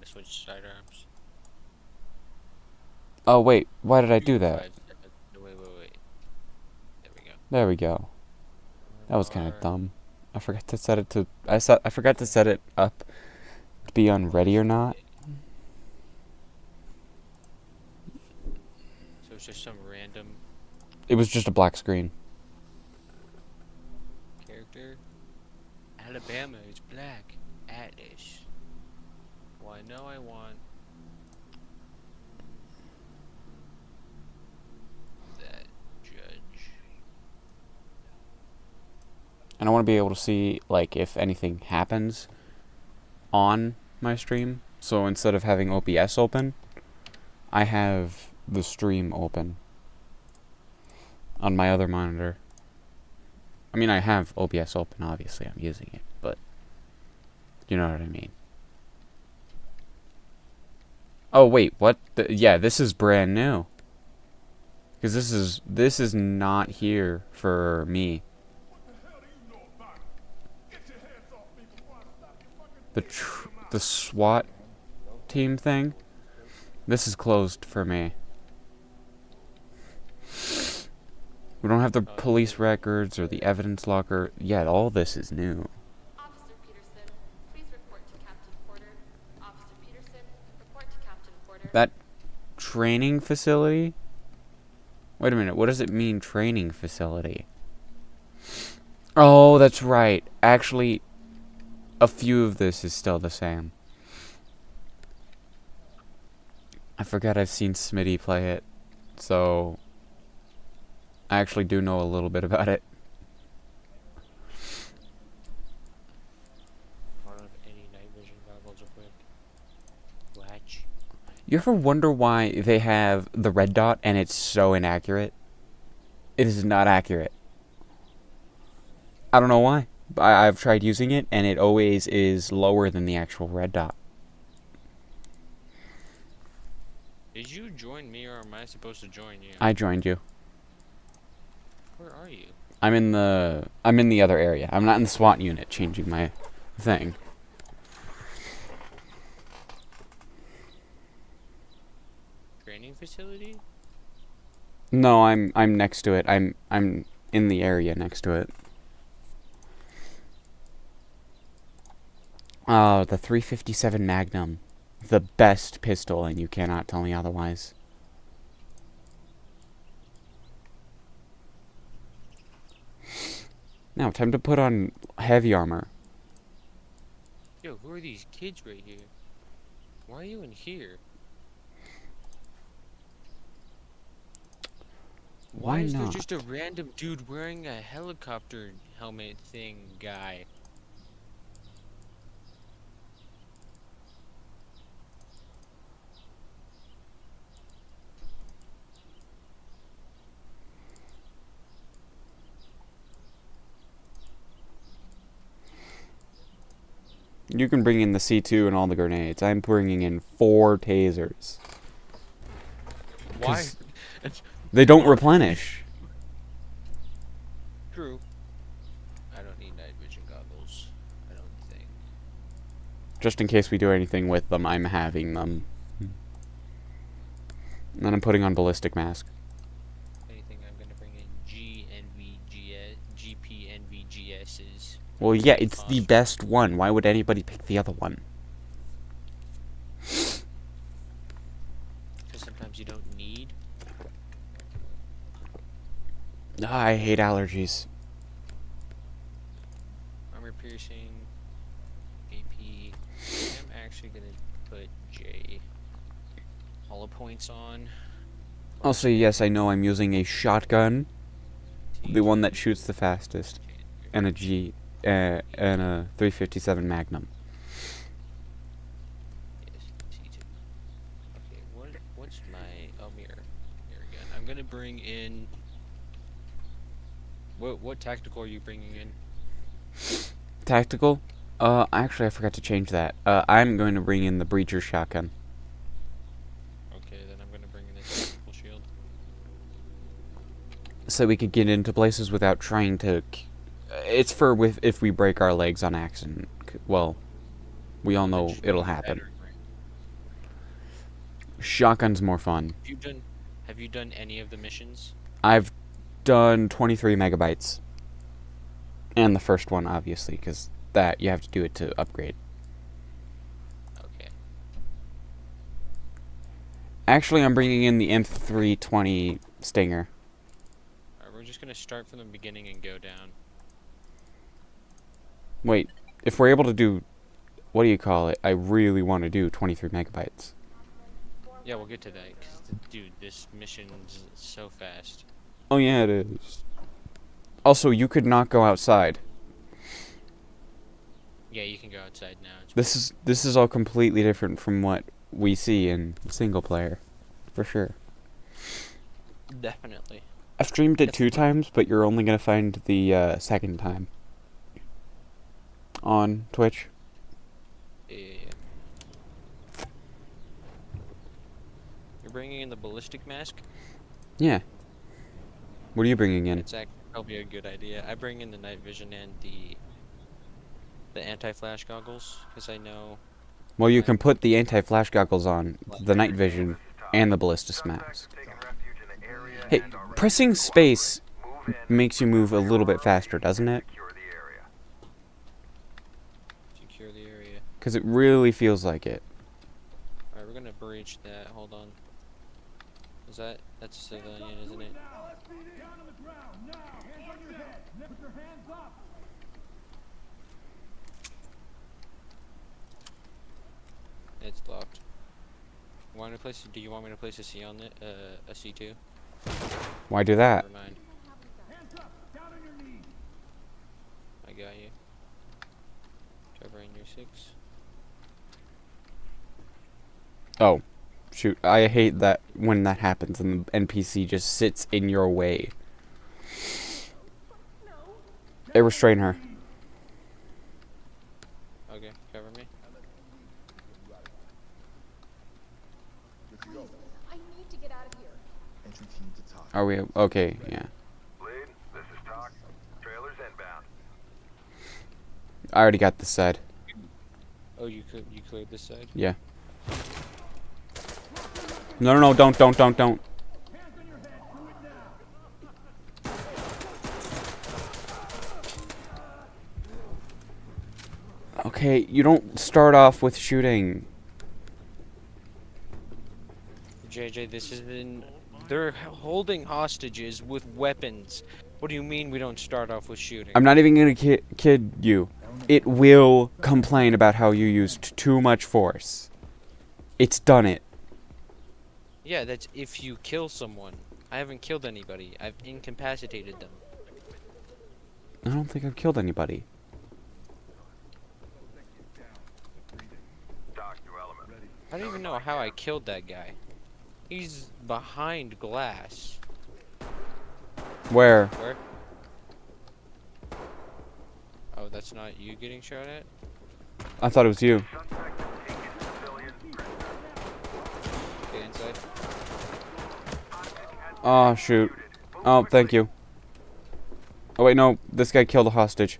gonna switch sidearms. Oh, wait. Why did I do that? 257. No, wait. There we go. There we go. That was kind of Bar. dumb. I forgot to set it to... I forgot to set it up to be on ready or not. So it's just some random It was just a black screen. character. Alabama is black. Atlas. Well, I know I want that judge. And I want to be able to see, like, if anything happens on my stream. So instead of having OBS open, I have the stream open on my other monitor. I mean, I have OBS open, obviously. I'm using it, but you know what I mean. Oh, wait, what? Yeah, this is brand new. Because this is not here for me. The SWAT team thing. This is closed for me. We don't have the police records or the evidence locker. Yeah, all this is new. Officer Peterson, please report to Captain Porter. Officer Peterson, report to Captain Porter. That training facility? Wait a minute, what does it mean, training facility? Oh, that's right. Actually, a few of this is still the same. I forgot I've seen Smitty play it, so I actually do know a little bit about it. I don't have any night vision goggles real quick. Latch. You ever wonder why they have the red dot and it's so inaccurate? It is not accurate. I don't know why. I've tried using it and it always is lower than the actual red dot. Did you join me or am I supposed to join you? I joined you. Where are you? I'm in the other area. I'm not in the SWAT unit changing my thing. Training facility? No, I'm next to it. I'm in the area next to it. The 357 Magnum. The best pistol, and you cannot tell me otherwise. Now, time to put on heavy armor. Yo, who are these kids right here? Why are you in here? Why is there not? just a random dude wearing a helicopter helmet thing guy? You can bring in the C2 and all the grenades. I'm bringing in 4 tasers. Why? They don't replenish. True. I don't need night vision goggles. I don't think. Just in case we do anything with them, I'm having them. And then I'm putting on ballistic mask. Anything I'm gonna bring in GPNVGSs. Well, yeah, it's the best one. Why would anybody pick the other one? Because sometimes you don't need. I hate allergies. Armor piercing. AP. I'm actually gonna put J. Hollow points on. Also, yes, I know I'm using a shotgun. The one that shoots the fastest. And a and a 357 Magnum. Yes, C2. Okay, what's my mirror gun? I'm gonna bring in. What tactical are you bringing in? Tactical? Actually, I forgot to change that. I'm going to bring in the breacher shotgun. Okay, then I'm gonna bring in a tactical shield. So we could get into places without trying to... It's for if we break our legs on accident. Well, we all know it'll happen. Shotgun's more fun. Have you done any of the missions? I've done 23 megabytes. And the first one, obviously, because that you have to do it to upgrade. Okay. Actually, I'm bringing in the M320 Stinger. Alright, we're just gonna start from the beginning and go down. Wait, if we're able to do, what do you call it? I really want to do 23 megabytes. Yeah, we'll get to that. 'Cause dude, this mission's so fast. Oh yeah, it is. Also, you could not go outside. Yeah, you can go outside now. It's This is all completely different from what we see in single player, for sure. definitely. I've streamed it 2 times, but you're only gonna find the second time on Twitch. Yeah. You're bringing in the ballistic mask? Yeah. What are you bringing in? It's actually probably a good idea. I bring in the night vision and the anti-flash goggles because I know. Well, you can put the anti-flash goggles on, the night vision, and the ballistic mask. Hey, pressing space makes you move a little bit faster, doesn't it? Secure the area. Because it really feels like it. Alright, we're gonna breach that. Hold on. That's a civilian, isn't it? It's locked. Do you want me to place a C on it? A C2? Why do that? Never mind. I got you. Covering your 6. Oh, shoot. I hate that when that happens and the NPC just sits in your way. Hey, restrain her. Okay, cover me. I need to get out of here. Entry team to talk. Are we okay? Yeah. Lead, this is Talk. Trailers inbound. I already got this side. Oh, you cleared this side? Yeah. No, don't. Okay, you don't start off with shooting. JJ, they're holding hostages with weapons. What do you mean we don't start off with shooting? I'm not even gonna kid you. It will complain about how you used too much force. It's done it. Yeah, that's if you kill someone. I haven't killed anybody. I've incapacitated them. I don't think I've killed anybody. Talk to element. I don't even know how I killed that guy. He's behind glass. Where? Where? Oh, that's not you getting shot at? I thought it was you. Suspect has taken civilian prisoner. Get inside. Oh, shoot. Oh, thank you. Oh, wait, no. This guy killed a hostage.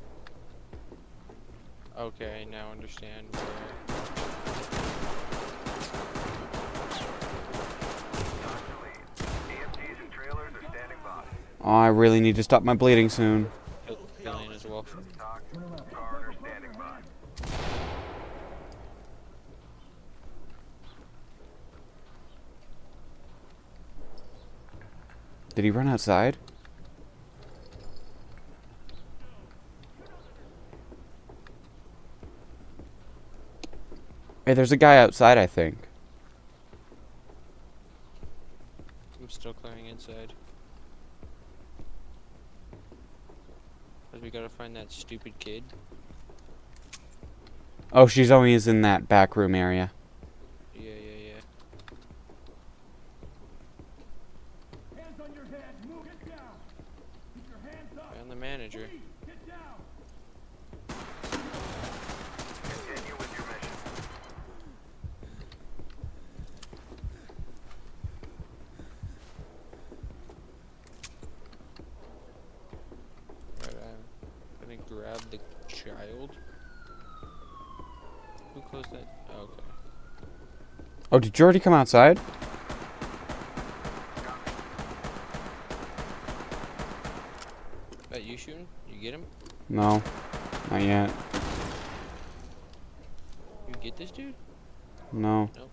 Okay, now understand where. EMTs and trailers are standing by. Oh, I really need to stop my bleeding soon. Civilian as well. Talk. Coroner standing by. Did he run outside? Hey, there's a guy outside, I think. I'm still clearing inside. Cause we gotta find that stupid kid. Oh, she's always in that back room area. Yeah. Hands on your head, move, get down. Keep your hands up. Found the manager. Get down. Continue with your mission. Right, I'm gonna grab the child. Who closed that? Oh, okay. Oh, did you already come outside? You shooting? You get him? No, not yet. You get this dude? No, Nope.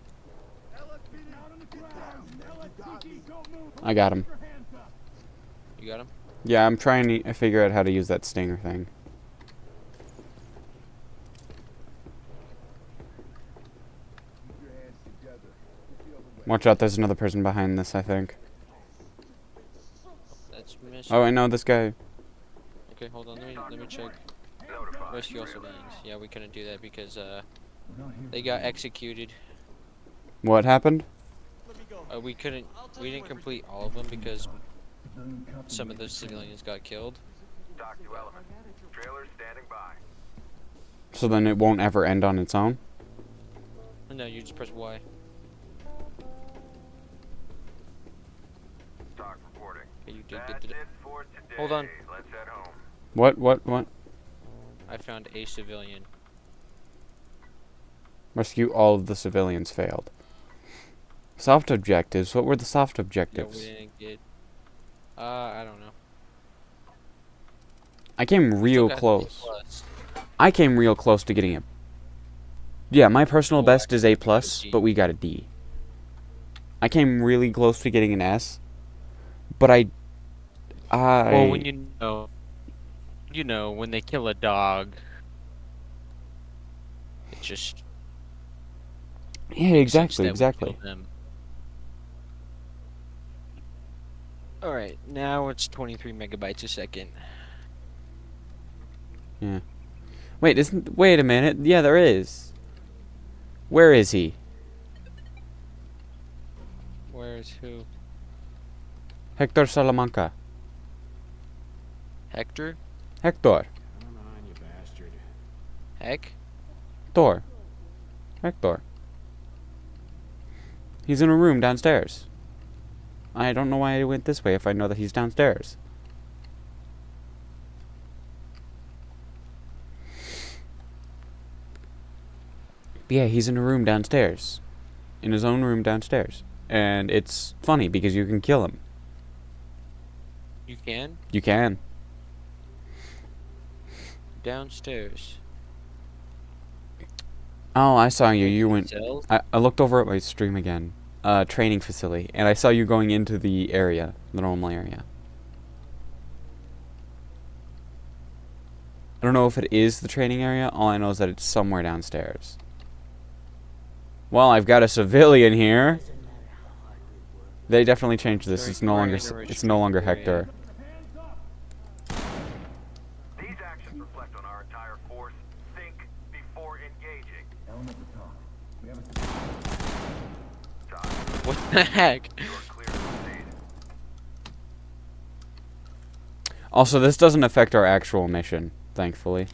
Down on the ground. LSPD, don't move. I got him. Put your hands up. You got him? Yeah, I'm trying to figure out how to use that stinger thing. Keep your hands together. You feel the way. Watch out, there's another person behind this, I think. That's missing. Oh, I know this guy. Okay, hold on. Let me check. Notify. Rescue all civilians. Yeah, we couldn't do that because We're not here they for got you. executed. What happened? We didn't complete all of them because Civilian company some of made those the trade. civilians got killed. Dock to element. Trailers standing by. So then it won't ever end on its own? No, you just press Y. Dock reporting. Okay, you did That's get it it. for today. Hold on. Let's head home. What? I found a civilian. Rescue all of the civilians failed. Soft objectives? What were the soft Yeah, we objectives? didn't get. I don't know. I came Still real got an A close. plus. I came real close to getting it. Yeah, my personal Oh, best is A+, D. but we got a D. I came really close to getting an S, but I Well, when you know, when they kill a dog, it just yeah, makes sense exactly, that we exactly. kill them. All right, now it's 23 megabytes a second. Yeah. Wait a minute. Yeah, there is. Where is he? Where's who? Hector Salamanca. Hector? Hector. Come on, you bastard. Heck? Thor. Hector. He's in a room downstairs. I don't know why I went this way if I know that he's downstairs. But yeah, he's in a room downstairs. In his own room downstairs. And it's funny because you can kill him. You can? You can. Downstairs. Oh, I saw you. You went. Cells? I looked over at my stream again. Training facility. And I saw you going into the area. The normal area. I don't know if it is the training area. All I know is that it's somewhere downstairs. Well, I've got a civilian here. They definitely changed this. Sorry, It's no we're longer. in a It's no longer restricted area. Hector. These actions reflect on our entire force. Think before engaging. Element to talk. We have a Dock, What the heck? you are clear to proceed. Also, this doesn't affect our actual mission, thankfully.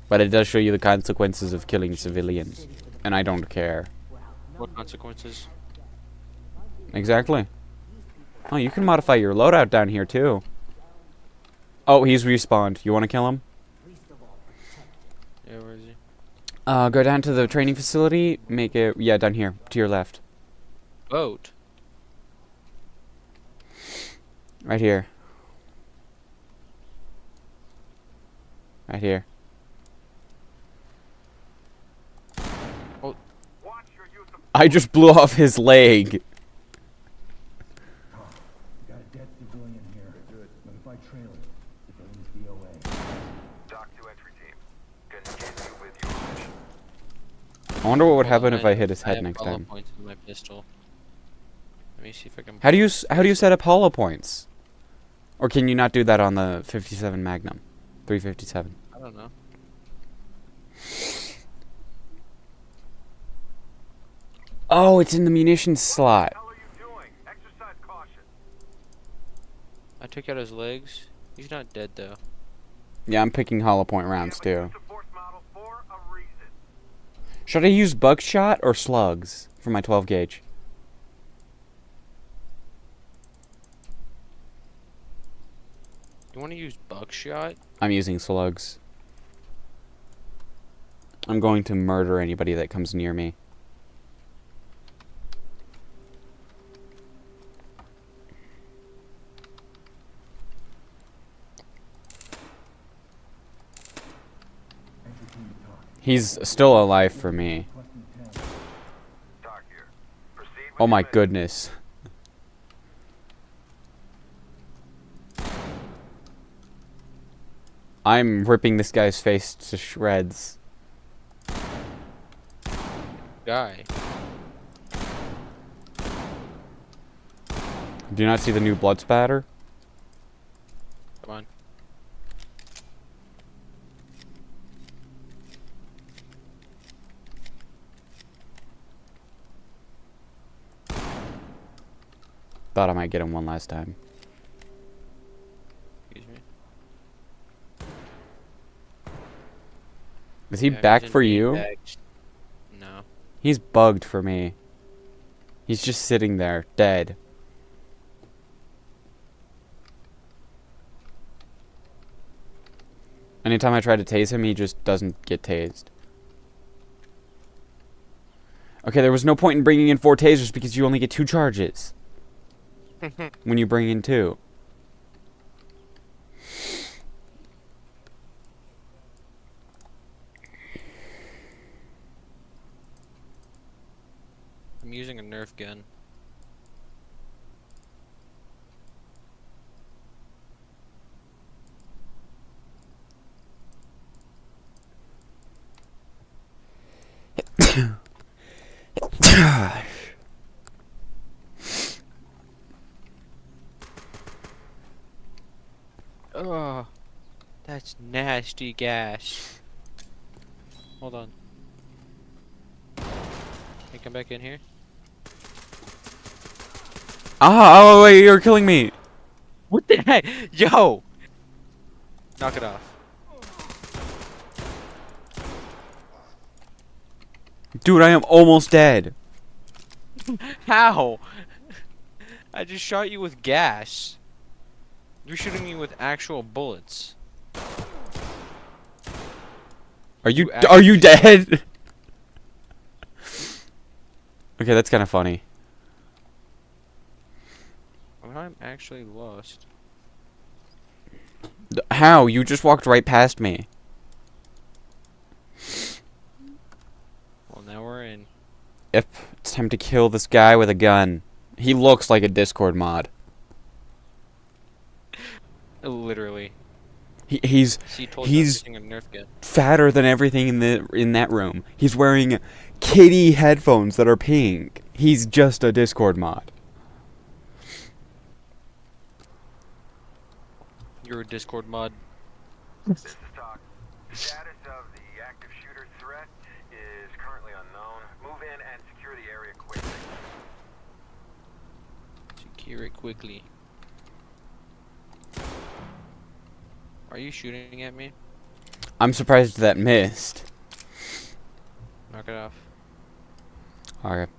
But it does show you the consequences of killing civilians. And I don't care. What consequences? Exactly. Oh, you can modify your loadout down here, too. Oh, he's respawned. You want to kill him? Yeah, where is he? Go down to the training facility. Make it... Yeah, down here. To your left. Boat. Right here. Right here. Watch your use of I just blew off his leg. We got a dead civilian here. Good. Notify trailers. Civilians DOA. Dock to entry team. Continue with your mission. I wonder what would Hold happen on, if I hit his I head have next hollow time. points in my pistol. Let me see if I can. How do you set up hollow points? Or can you not do that on the 57 Magnum? 357. I don't know. Oh, it's in the munitions slot. What the hell are you doing? Exercise caution. I took out his legs. He's not dead though. Yeah, I'm picking hollow point We rounds have a too. use of force model for a reason. Should I use buckshot or slugs for my 12 gauge? You want to use buckshot? I'm using slugs. I'm going to murder anybody that comes near me. He's still alive for me. Talk here. Proceed with Oh my your mission. goodness. I'm ripping this guy's face to shreds. Guy. Do you not see the new blood spatter? Come on. Thought I might get him one last time. Excuse me. Is he Yeah, back he's in for you? Apex. No. He's bugged for me. He's just sitting there, dead. Anytime I try to tase him, he just doesn't get tased. Okay, there was no point in bringing in 4 tasers because you only get 2 charges when you bring in 2. I'm using a Nerf gun. Oh, that's nasty gas. Hold on. Hey, come back in here. Ah! Oh wait, you're killing me. What the heck? Yo! Knock it off. Dude, I am almost dead. How? I just shot you with gas. You're shooting me with actual bullets. Are you You are you actually- dead? Okay, that's kind of funny. I'm actually lost. How? You just walked right past me. Well, now we're in. Yep, it's time to kill this guy with a gun. He looks like a Discord mod. Literally. He's See, told you I'm he's using a Nerf gun. fatter than everything in that room. He's wearing kitty headphones that are pink. He's just a Discord mod. You're a Discord mod. This is talk. The status of the active shooter threat is currently unknown. Move in and secure the area quickly. Secure it quickly. Are you shooting at me? I'm surprised that missed. Knock it off. Okay.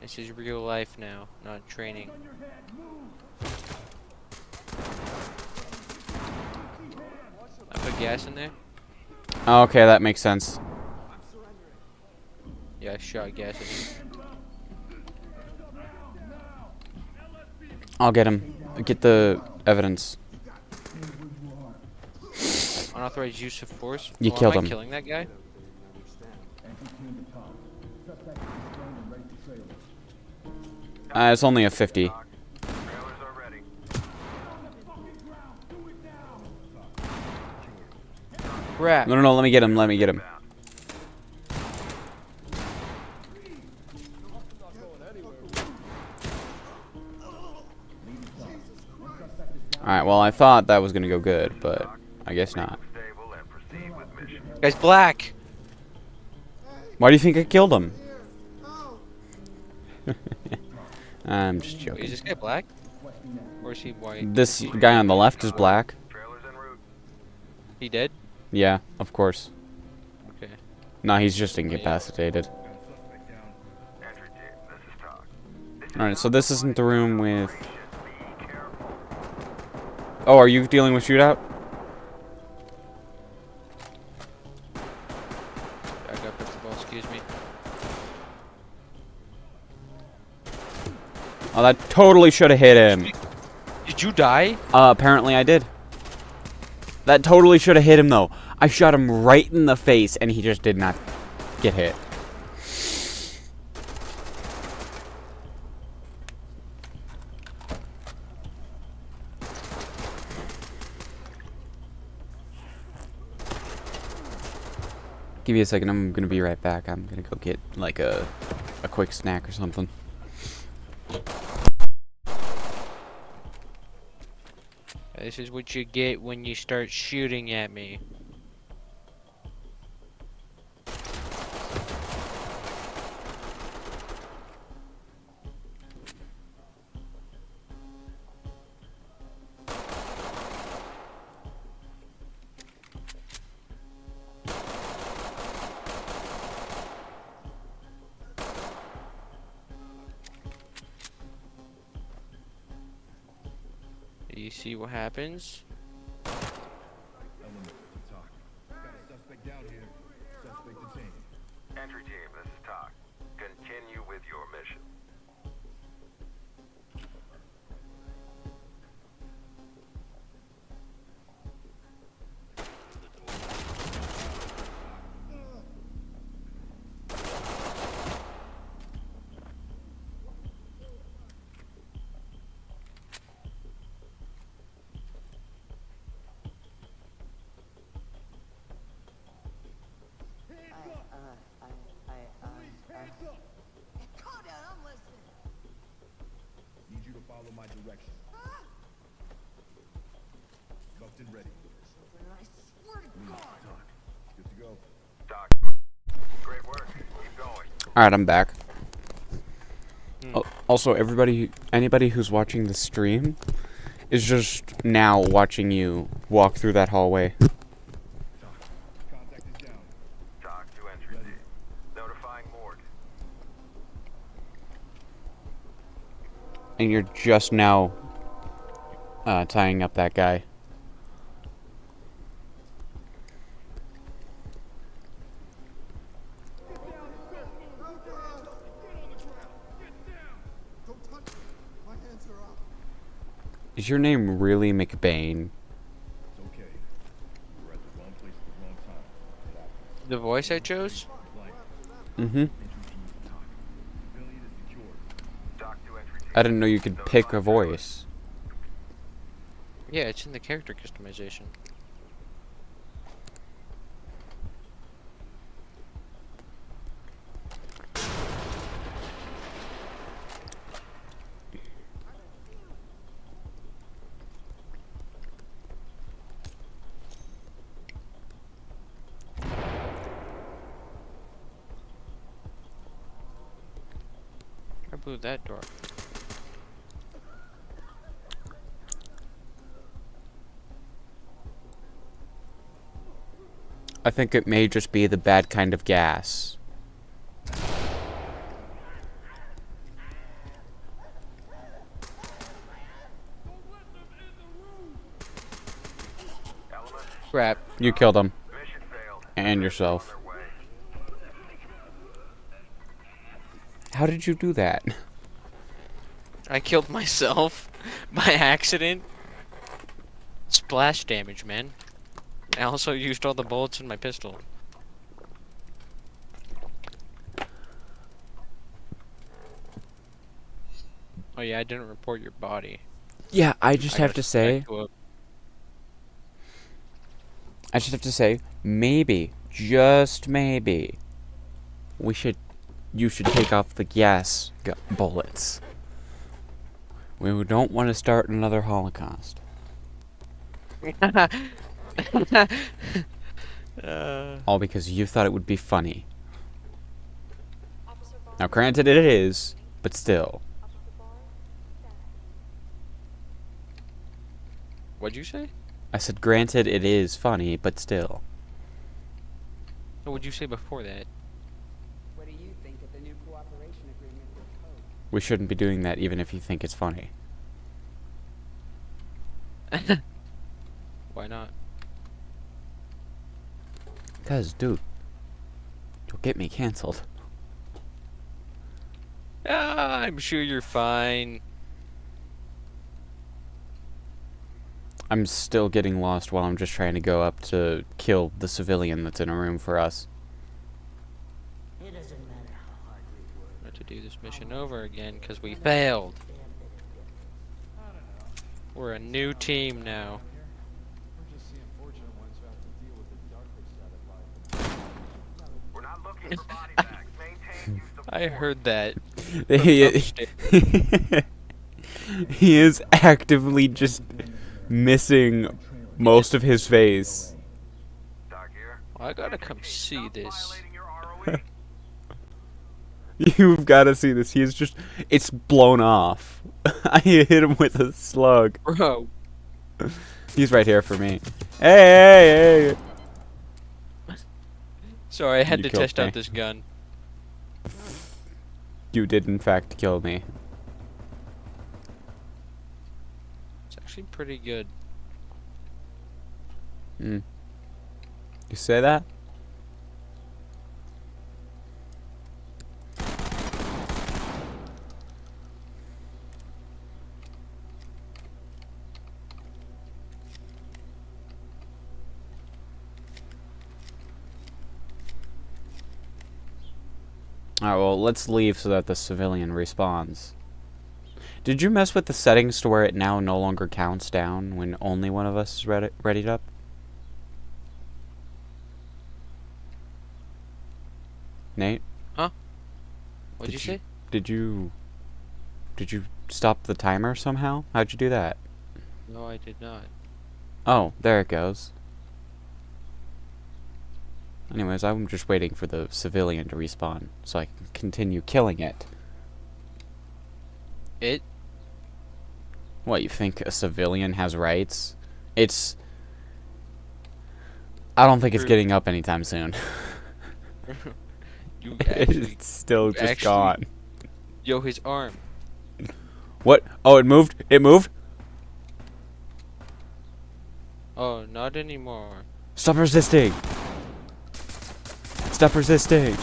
This is real life now, not training. I put gas in there? Okay, that makes sense. Yeah, I shot gas in you. I'll get him. Get the evidence. Unauthorized use of force? You Well, killed am I him. killing that guy? It's only a 50. Trailers are ready. Crap. No, let me get him. Let me get him. Alright, well, I thought that was gonna go good, but I guess not. Stable and proceed with mission. Guy's black! Why do you think I killed him? I'm just Wait, is joking. this guy black? Or is he white? This guy on the left is black. Trailers en route. He dead? Yeah, of course. Okay. No, he's just incapacitated. Entry team, this is talk. Alright, so this isn't the room with... Be careful. Oh, are you dealing with shootout? Back up, principal, excuse me. Oh, that totally should have hit him. Did you die? Apparently I did. That totally should have hit him, though. I shot him right in the face, and he just did not get hit. Give me a second, I'm gonna be right back. I'm gonna go get, like, a quick snack or something. This is what you get when you start shooting at me. You see what happens? Element to talk. Got a suspect down here. Suspect detained. Entry team, this is Talk. Continue with your mission. Need you to follow my direction. Cuffed and ready. Lead to talk. Good to go. Talk. Great work. Keep going. Alright, I'm back. Also, anybody who's watching the stream is just now watching you walk through that hallway. Contact is down. Talk to entry team. Notifying morgue. And you're just now tying up that guy. Is your name really McBain? It's okay. You were at the wrong place at the wrong time. It happens. The voice I chose? Blind. Mm-hmm. Entry team to talk. Civilian is secured. Talk to entry team. I didn't know you could pick a voice. Yeah, it's in the character customization. I blew that door. I think it may just be the bad kind of gas. Element. Crap. You killed him. Mission failed. And yourself. On their way. How did you do that? I killed myself by accident. Splash damage, man. I also used all the bullets in my pistol. Oh yeah, I didn't report your body. Yeah, I just I have gotta to say, back you up. maybe, just maybe, you should take off the gas bullets. We don't want to start another Holocaust. All because you thought it would be funny. Officer Barr, Now, granted, it is, but still. Officer Barr, status. What'd you say? I said, granted, it is funny, but still. What would you say before that? What do you think of the new cooperation agreement with Code? We shouldn't be doing that even if you think it's funny. Why not? Because, dude, you'll get me canceled. Ah, I'm sure you're fine. I'm still getting lost while I'm just trying to go up to kill the civilian that's in a room for us. It doesn't matter how hard we work. We have to do this mission over again because we failed. We're a new team now. We're just the unfortunate ones who have to deal with the darker side of life. We're not looking for body bags. Maintain use of I force. heard that. he, he is actively just missing most of his face. Doc here. Well, I gotta come see this. Violating your ROE. You've got to see this. He is just... It's blown off. I hit him with a slug. Bro. He's right here for me. Hey, hey, hey. Sorry, I had You to killed test me. out this gun. You did, in fact, kill me. It's actually pretty good. Hmm. You say that? Alright, well, let's leave so that the civilian respawns. Did you mess with the settings to where it now no longer counts down when only one of us is readied up? Nate? What'd you say? Did you stop the timer somehow? How'd you do that? No, I did not. Oh, there it goes. Anyways, I'm just waiting for the civilian to respawn so I can continue killing it. It? What, you think a civilian has rights? It's... I don't think it's True. getting up anytime soon. You actually... It's still just actually- gone. Yo, his arm. What? Oh, it moved? It moved? Oh, not anymore. Stop resisting! Stop resisting!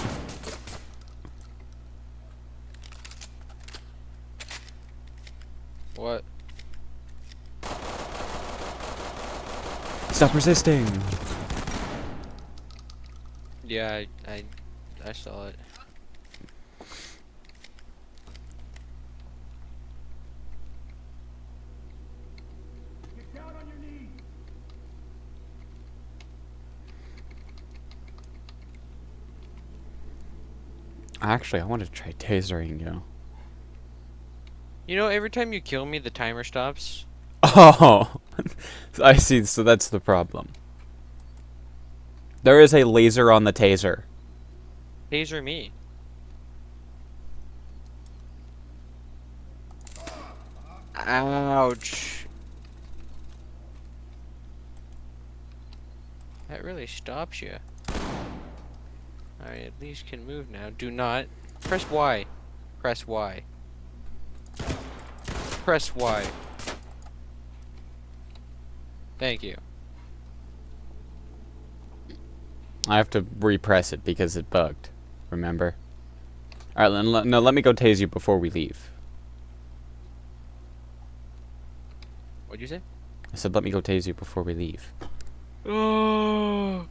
What? Stop resisting! Yeah, I saw it. Get down on your knees. Actually, I want to try tasering you. You know, every time you kill me, the timer stops. Oh! I see, so that's the problem. There is a laser on the taser. Taser me. Ouch. That really stops you. Alright, at least can move now. Do not. Press Y. Press Y. Press Y. Thank you. I have to repress it because it bugged. Remember? Alright, no, let me go tase you before we leave. What'd you say? I said let me go tase you before we leave. Oh.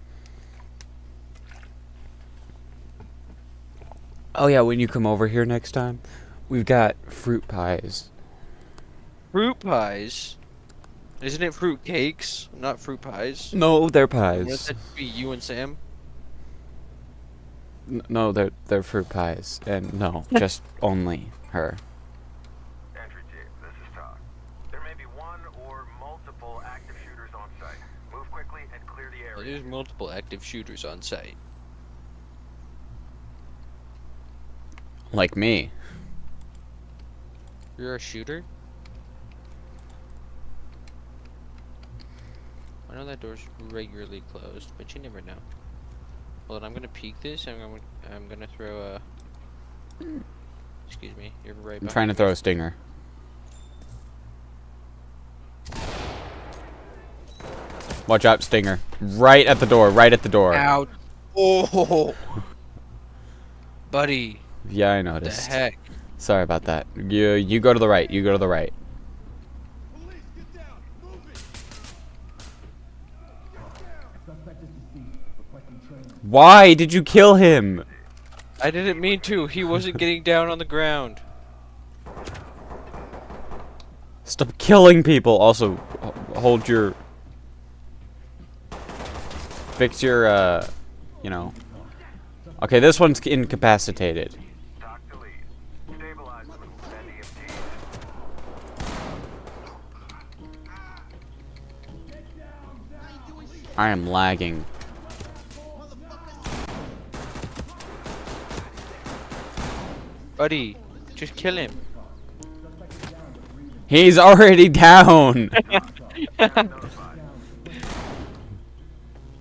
Oh yeah, when you come over here next time, we've got fruit pies. Fruit pies? Isn't it fruit cakes, not fruit pies? No, they're Wouldn't pies. that be you and Sam? No, they're fruit pies. And no, just only her. Entry team, this is Talk. There may be one or multiple active shooters on site. Move quickly and clear the area. There's multiple active shooters on site. Like me. You're a shooter? I know that door's regularly closed, but you never know. Hold on, I'm gonna peek this. I'm gonna throw a. Excuse me, you're right. I'm trying to throw a stinger. Watch out, stinger. Right at the door, right at the door. Out. Oh, buddy. Yeah, I The noticed. heck. Sorry about that. You go to the right. You go to the right. Police, get down! Move it! Why did you kill him? I didn't mean to. He wasn't getting down on the ground. Stop killing people. Also, hold your... Fix your, you know... Okay, this one's incapacitated. Talk to lead. Stabilize them and send EMTs. I am lagging. Buddy, just kill him. He's already down!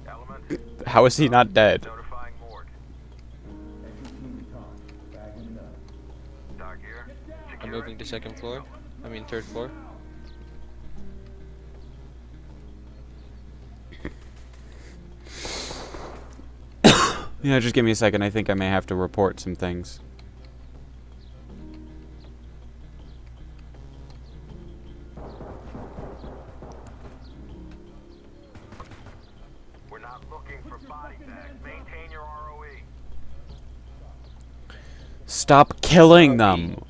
Element, How is he not dead? notifying morgue. Doc here. I'm moving to second floor. I mean third floor. Yeah, just give me a second. I think I may have to report some things. We're not looking for body bags. Maintain your ROE. Stop killing them!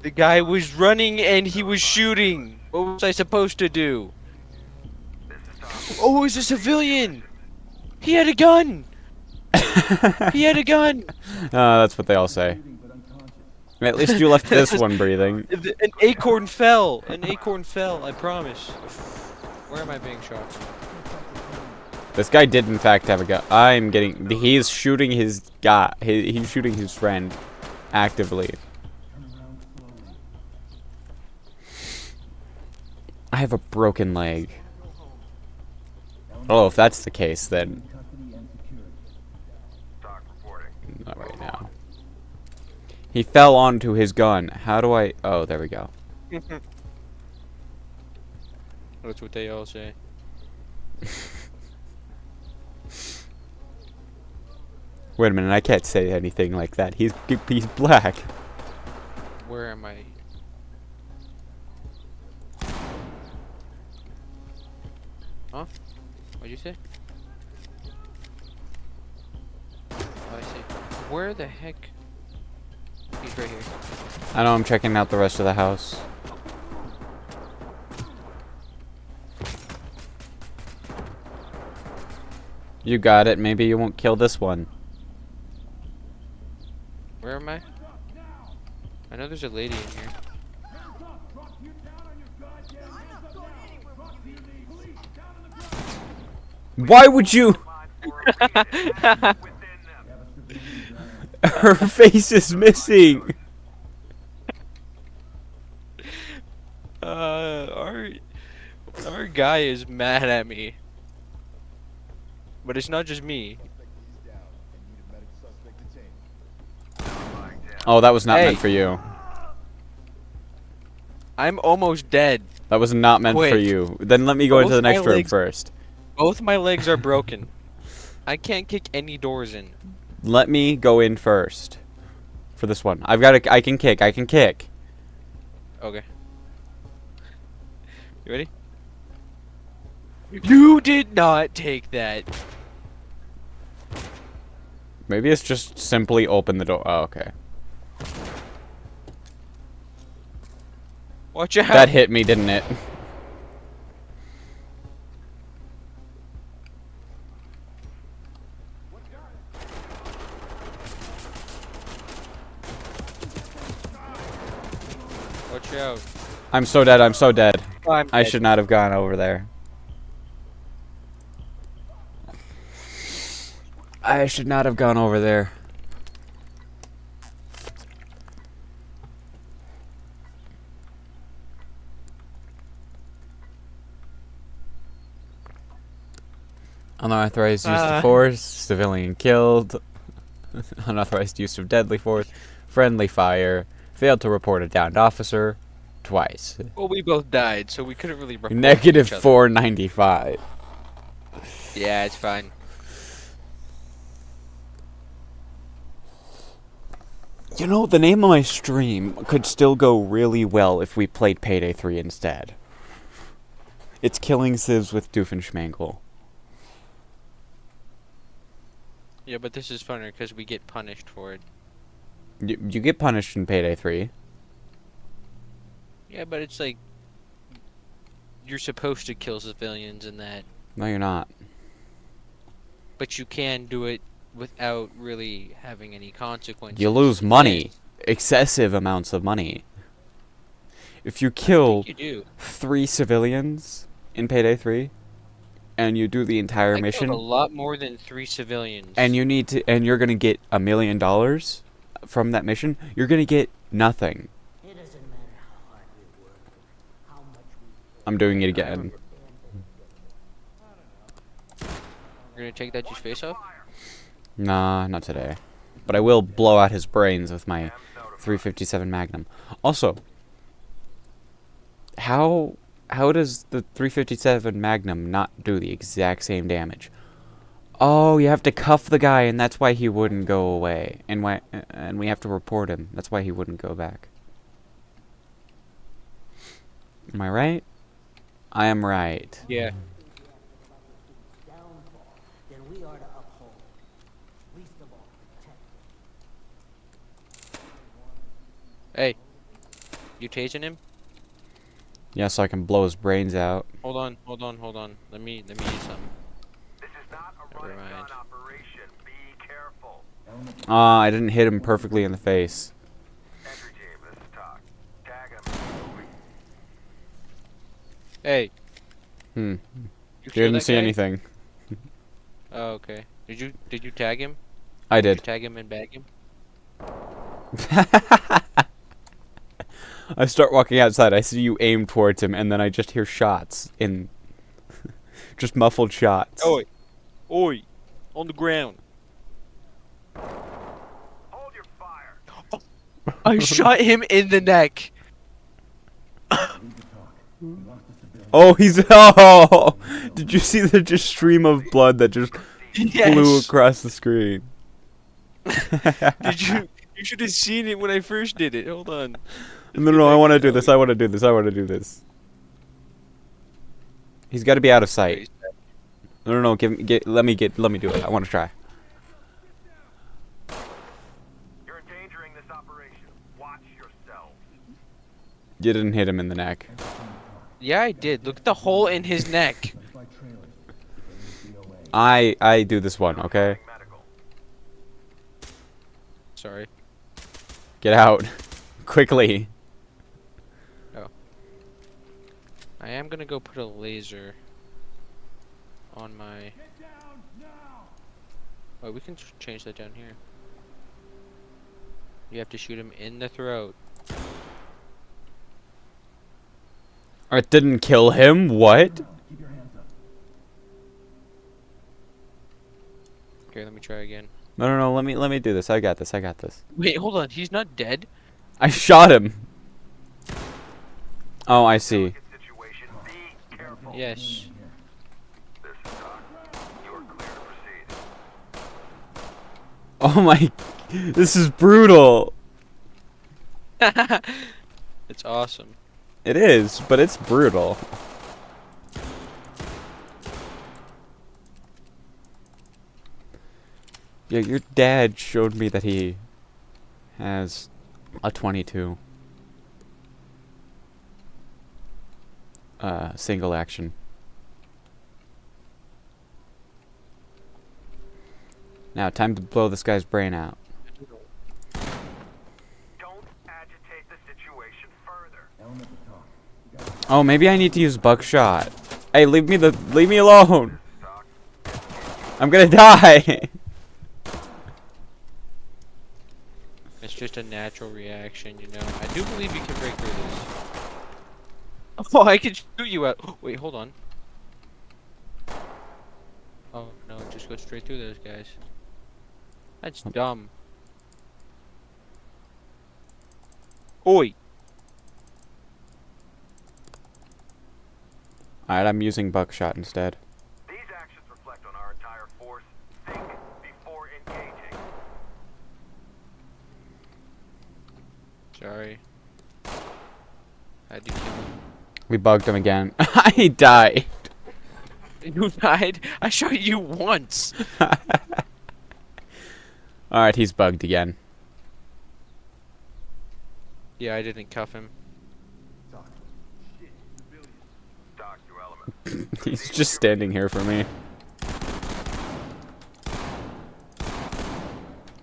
The guy was running and he was shooting. What was I supposed to do? This is Doc. Oh, it was a civilian. He had a gun. He had a gun. That's what they all say. At least you left this one breathing. An acorn fell. An acorn fell. I promise. Where am I being shot from? This guy did in fact have a gun. I'm getting... He's shooting his guy. He's shooting his friend. Actively. I have a broken leg. Oh, if that's the case, then... Doc reporting. Not right now. He fell onto his gun. How do I... Oh, there we go. That's what they all say. Wait a minute, I can't say anything like that. He's black. Where am I? Huh? What'd you say? Oh, I see. Where the heck? He's right here. I know, I'm checking out the rest of the house. You got it. Maybe you won't kill this one. Where am I? I know there's a lady in here. Why would you? Her face is missing. Our guy is mad at me. But it's not just me. Oh, that was not Hey. meant for you. I'm almost dead. That was not meant for Quick. you. Then let me go into Both the next my room legs- first. Both my legs are broken. I can't kick any doors in. Let me go in first. For this one. I've got I can kick. I can kick. Okay. You ready? You did not take that. Maybe it's just simply open the door. Oh, okay. Watch out. That hit me, didn't it? Watch out. I'm so dead. I'm so dead. I'm I dead. should not have gone over there. I should not have gone over there. Unauthorized use of force, civilian killed, unauthorized use of deadly force, friendly fire, failed to report a downed officer, twice. Well, we both died, so we couldn't really report Negative each other. 495. Yeah, it's fine. You know, the name of my stream could still go really well if we played Payday 3 instead. It's Killing Civs with Doofenshmangle. Yeah, but this is funner because we get punished for it. You get punished in Payday 3. Yeah, but it's like you're supposed to kill civilians in that, No, you're not. but you can do it without really having any consequences. You lose money. Excessive amounts of money. If you I kill think you do. 3 civilians in Payday 3, and you do the entire I mission, killed a lot more than 3 civilians. and you're gonna get $1 million from that mission, you're gonna get nothing. It doesn't matter how hard we work, how much we I'm doing it again. You're gonna take that dude's face off? Nah, not today. But I will blow out his brains with my 357 Magnum. Also, how does the 357 Magnum not do the exact same damage? Oh, you have to cuff the guy, and that's why he wouldn't go away. And we have to report him. That's why he wouldn't go back. Am I right? I am right. Yeah. downfall, then we are to uphold. Least of all, protect. Hey. You tasing him? Yeah, so I can blow his brains out. Hold on. Let me use some. This is not a Never run and mind. gun operation. Be careful. Ah, I didn't hit him perfectly in the face. Entry team, this is Talk. Tag him. Moving. Hey. Hmm. You kill Didn't that see guy? anything. Oh, okay. Did you tag him? I Did you did. tag him and bag him? I start walking outside. I see you aim towards him, and then I just hear shots in, just muffled shots. Oi. Oi. On the ground. Hold your fire. I shot him in the neck. Oh, he's oh! Did you see the just stream of blood that just flew across the screen? Did you? You should have seen it when I first did it. Hold on. No, I want to do this. I want to do this. I want to do this. He's got to be out of sight. No. Let me do it. I want to try. You're endangering this operation. Watch yourself. You didn't hit him in the neck. Yeah, I did. Look at the hole in his neck. I do this one, okay? Medical. Sorry. Get out. Quickly. I am gonna go put a laser on my. Oh, we can change that down here. You have to shoot him in the throat. It didn't kill him? What? Okay, let me try again. No, let me do this. I got this. Wait, hold on. He's not dead. I shot him. Oh, I see. Situation. Be careful. Yes. This is Talk. You are clear to proceed. Oh my, this is brutal. It's awesome. It is, but it's brutal. Yeah, your dad showed me that he has a 22. Single action. Now, time to blow this guy's brain out. Don't agitate the situation further. Oh, maybe I need to use buckshot. Hey, leave me alone. Talk. I'm gonna die. It's just a natural reaction, you know. I do believe you can break through this. Oh, I can shoot you out. Wait, hold on. Oh no, just go straight through those guys. That's dumb. Oi. Alright, I'm using buckshot instead. These actions reflect on our entire force. Think before engaging. Sorry. How'd you kill him? We bugged him again. I died. You died? I shot you once. Alright, he's bugged again. Yeah, I didn't cuff him. Doc to element. He's just standing here for me.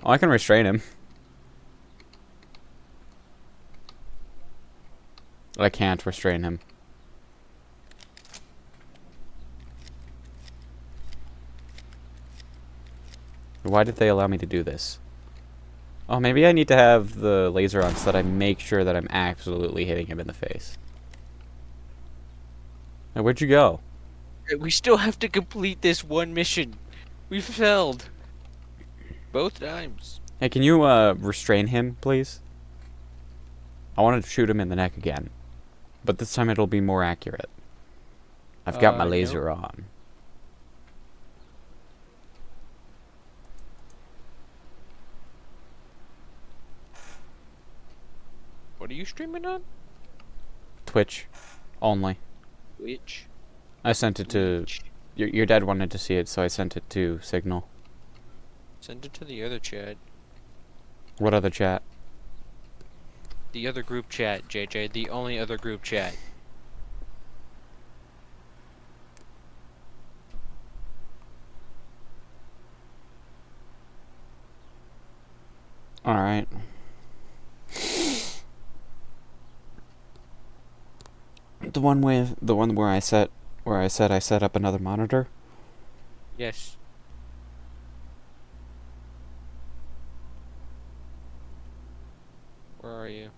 Oh, I can restrain him. I can't restrain him. Why did they allow me to do this? Oh, maybe I need to have the laser on so that I make sure that I'm absolutely hitting him in the face. Now, where'd you go? We still have to complete this one mission. We failed. Both times. Hey, can you, restrain him, please? I want to shoot him in the neck again. But this time it'll be more accurate. I've got my laser on. What are you streaming on? Twitch. Only. Which? I sent it to... Your dad wanted to see it, so I sent it to Signal. Send it to the other chat. What other chat? The other group chat, JJ. The only other group chat. Alright. The one where I said I set up another monitor? Yes. Where are you?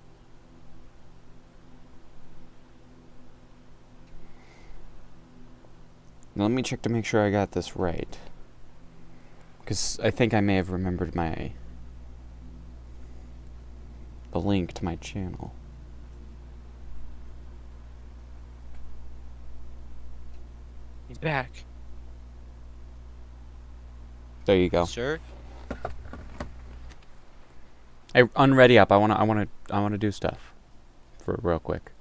Now let me check to make sure I got this right. Because I think I may have remembered the link to my channel. He's back. There you go. Sir? Hey, unready up. I wanna do stuff. For real quick.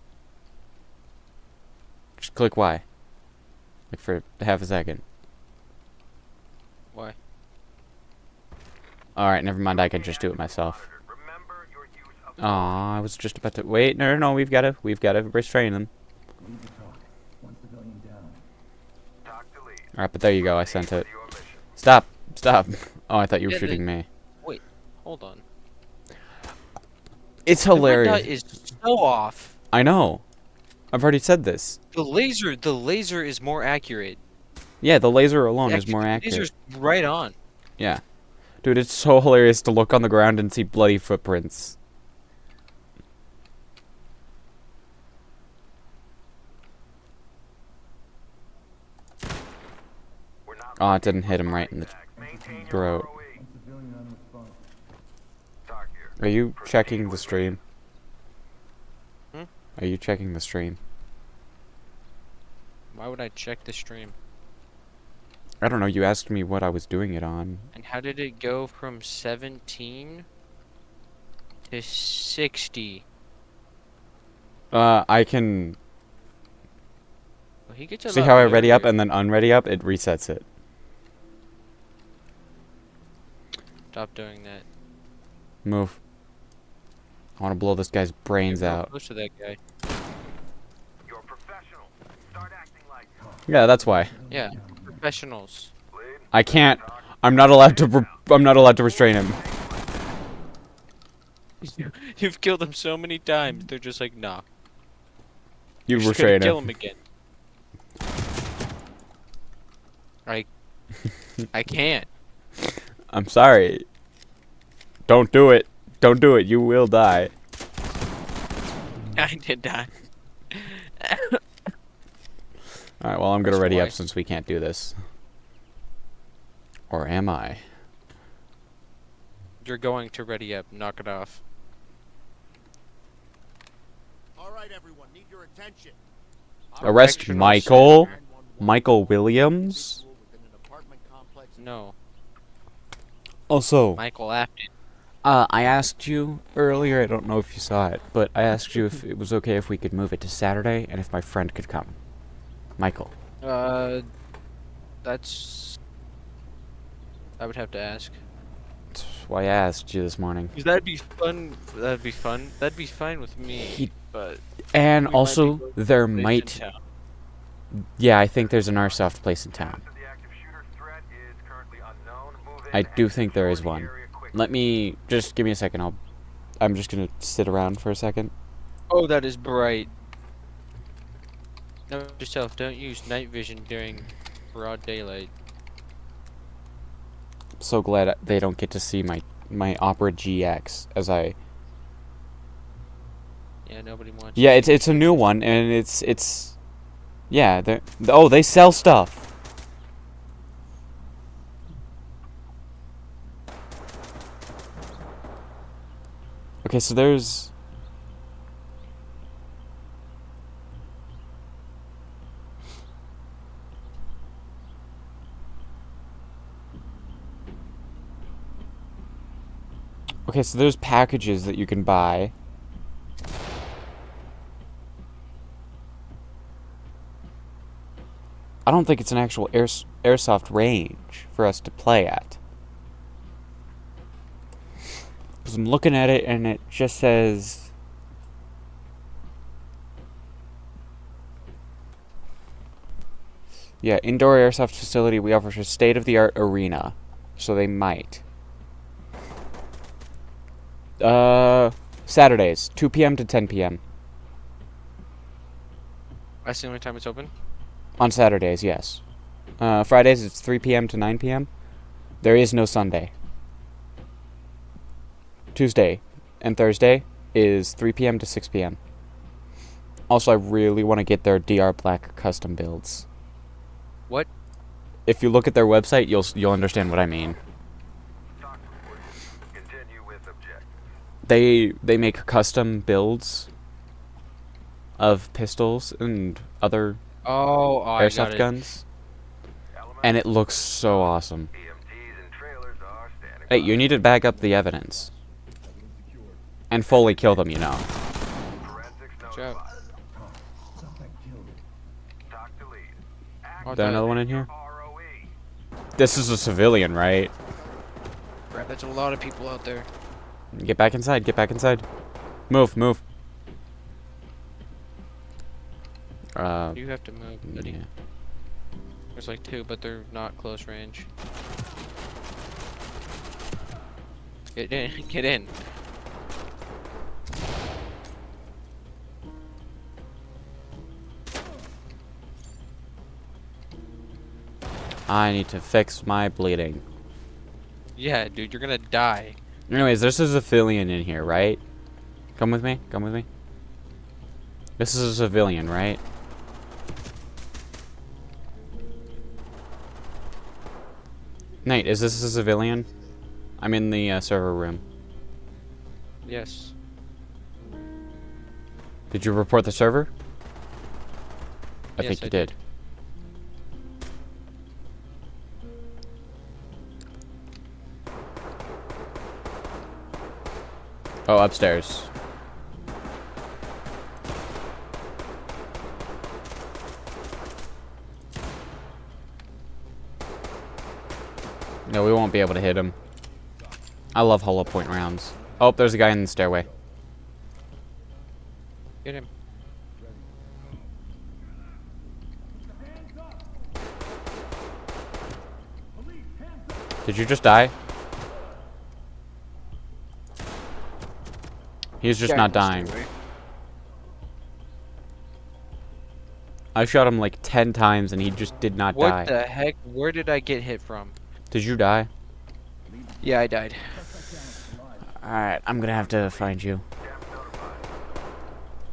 Just click Y. Like for half a second. Why? Alright, never mind, I can just do it myself. Remember your use of Aw, I was just about to wait, no, we've gotta restrain them. We need to talk. One civilian down. talk to lead. Alright, but there you go, I sent it. Your mission. Stop! Oh, I thought you were Yeah, shooting me. Wait, hold on. It's The red hilarious. dot is so off. I know. I've already said this. The laser is more accurate. Yeah, the laser alone is Actually, more the accurate. laser's right on. Yeah. Dude, it's so hilarious to look on the ground and see bloody footprints. We're not Oh, it didn't hit him right in the Maintain your throat. ROE. One civilian unresponsive. Talk here. Are you checking the stream? Hmm? Are you checking the stream? Why would I check the stream? I don't know, you asked me what I was doing it on. And how did it go from 17 to 60? I can Well, he gets a see lot how I ready up better. and then unready up, it resets it. Stop doing that. Move. I want to blow this guy's brains Get real out. close to that guy. You're a professional. Start acting like Yeah, that's why. Yeah, professionals. lead. I can't. I'm not allowed to. I'm not allowed to restrain him. You've killed them so many times. They're just like, nah. You You're just gonna restrain kill him. him again. I can't. I'm sorry. Don't do it. Don't do it. You will die. I did die. All right. Well, I'm gonna That's ready why. up since we can't do this. Or am I? You're going to ready up. Knock it off. All right, everyone, need your attention. Arrest Correctional Michael. center. Michael Williams. Within an apartment complex. No, Also, Michael Afton. I asked you earlier. I don't know if you saw it, but I asked you if it was okay if we could move it to Saturday and if my friend could come. Michael. That's. I would have to ask. why I asked you this morning. 'Cause that'd be fun. That'd be fun. That'd be fine with me. But And we might be also, going there to a place in might... town. Yeah, I think there's an airsoft place in town. Status of the active shooter threat is currently unknown. Move in I do and think there is secure the one. area quickly. Let me... Just give me a second. I'm just gonna sit around for a second. Oh, that is bright. Note yourself. Don't use night vision during broad daylight. So glad they don't get to see my Opera GX as I... Yeah, nobody wants. Yeah, it's a new one, and it's... Yeah, they sell stuff! Okay, so there's... Okay, so there's packages that you can buy. I don't think it's an actual airsoft range for us to play at. Because I'm looking at it and it just says... Yeah, indoor airsoft facility. We offer a state-of-the-art arena. So they might. Saturdays, 2 p.m. to 10 p.m. That's the only time it's open. On Saturdays, yes. Fridays, it's 3 p.m. to 9 p.m. There is no Sunday. Tuesday and Thursday is 3 p.m. to 6 p.m. Also, I really want to get their DR Black custom builds. What? If you look at their website, you'll understand what I mean. Talk reported. Continue with objectives. They make custom builds of pistols and other Oh, I got airsoft it. guns, Elements, and it looks so awesome. EMTs and trailers are standing Hey, by. you need to back up the evidence and fully kill them, you know. Forensics Good job. notified. Suspect killed. Talk to lead. Is there another one in here? ROE. This is a civilian, right? Crap, that's a lot of people out there. Get back inside, get back inside. Move, move. You have to move, buddy. Yeah. There's like two, but they're not close range. Get in, get in. I need to fix my bleeding. Yeah, dude, you're gonna die. Anyways, there's a civilian in here, right? Come with me, come with me. This is a civilian, right? Nate, is this a civilian? I'm in the server room. Yes. Did you report the server? I Yes, think you I did. did. Oh, upstairs. No, we won't be able to hit him. I love hollow point rounds. Oh, there's a guy in the stairway. Get him. Did you just die? He's just Guy not in the dying. stairway. I shot him like 10 times and he just did not What die. the heck? Where did I get hit from? Did you die? Yeah, I died. Alright, I'm gonna have to find you.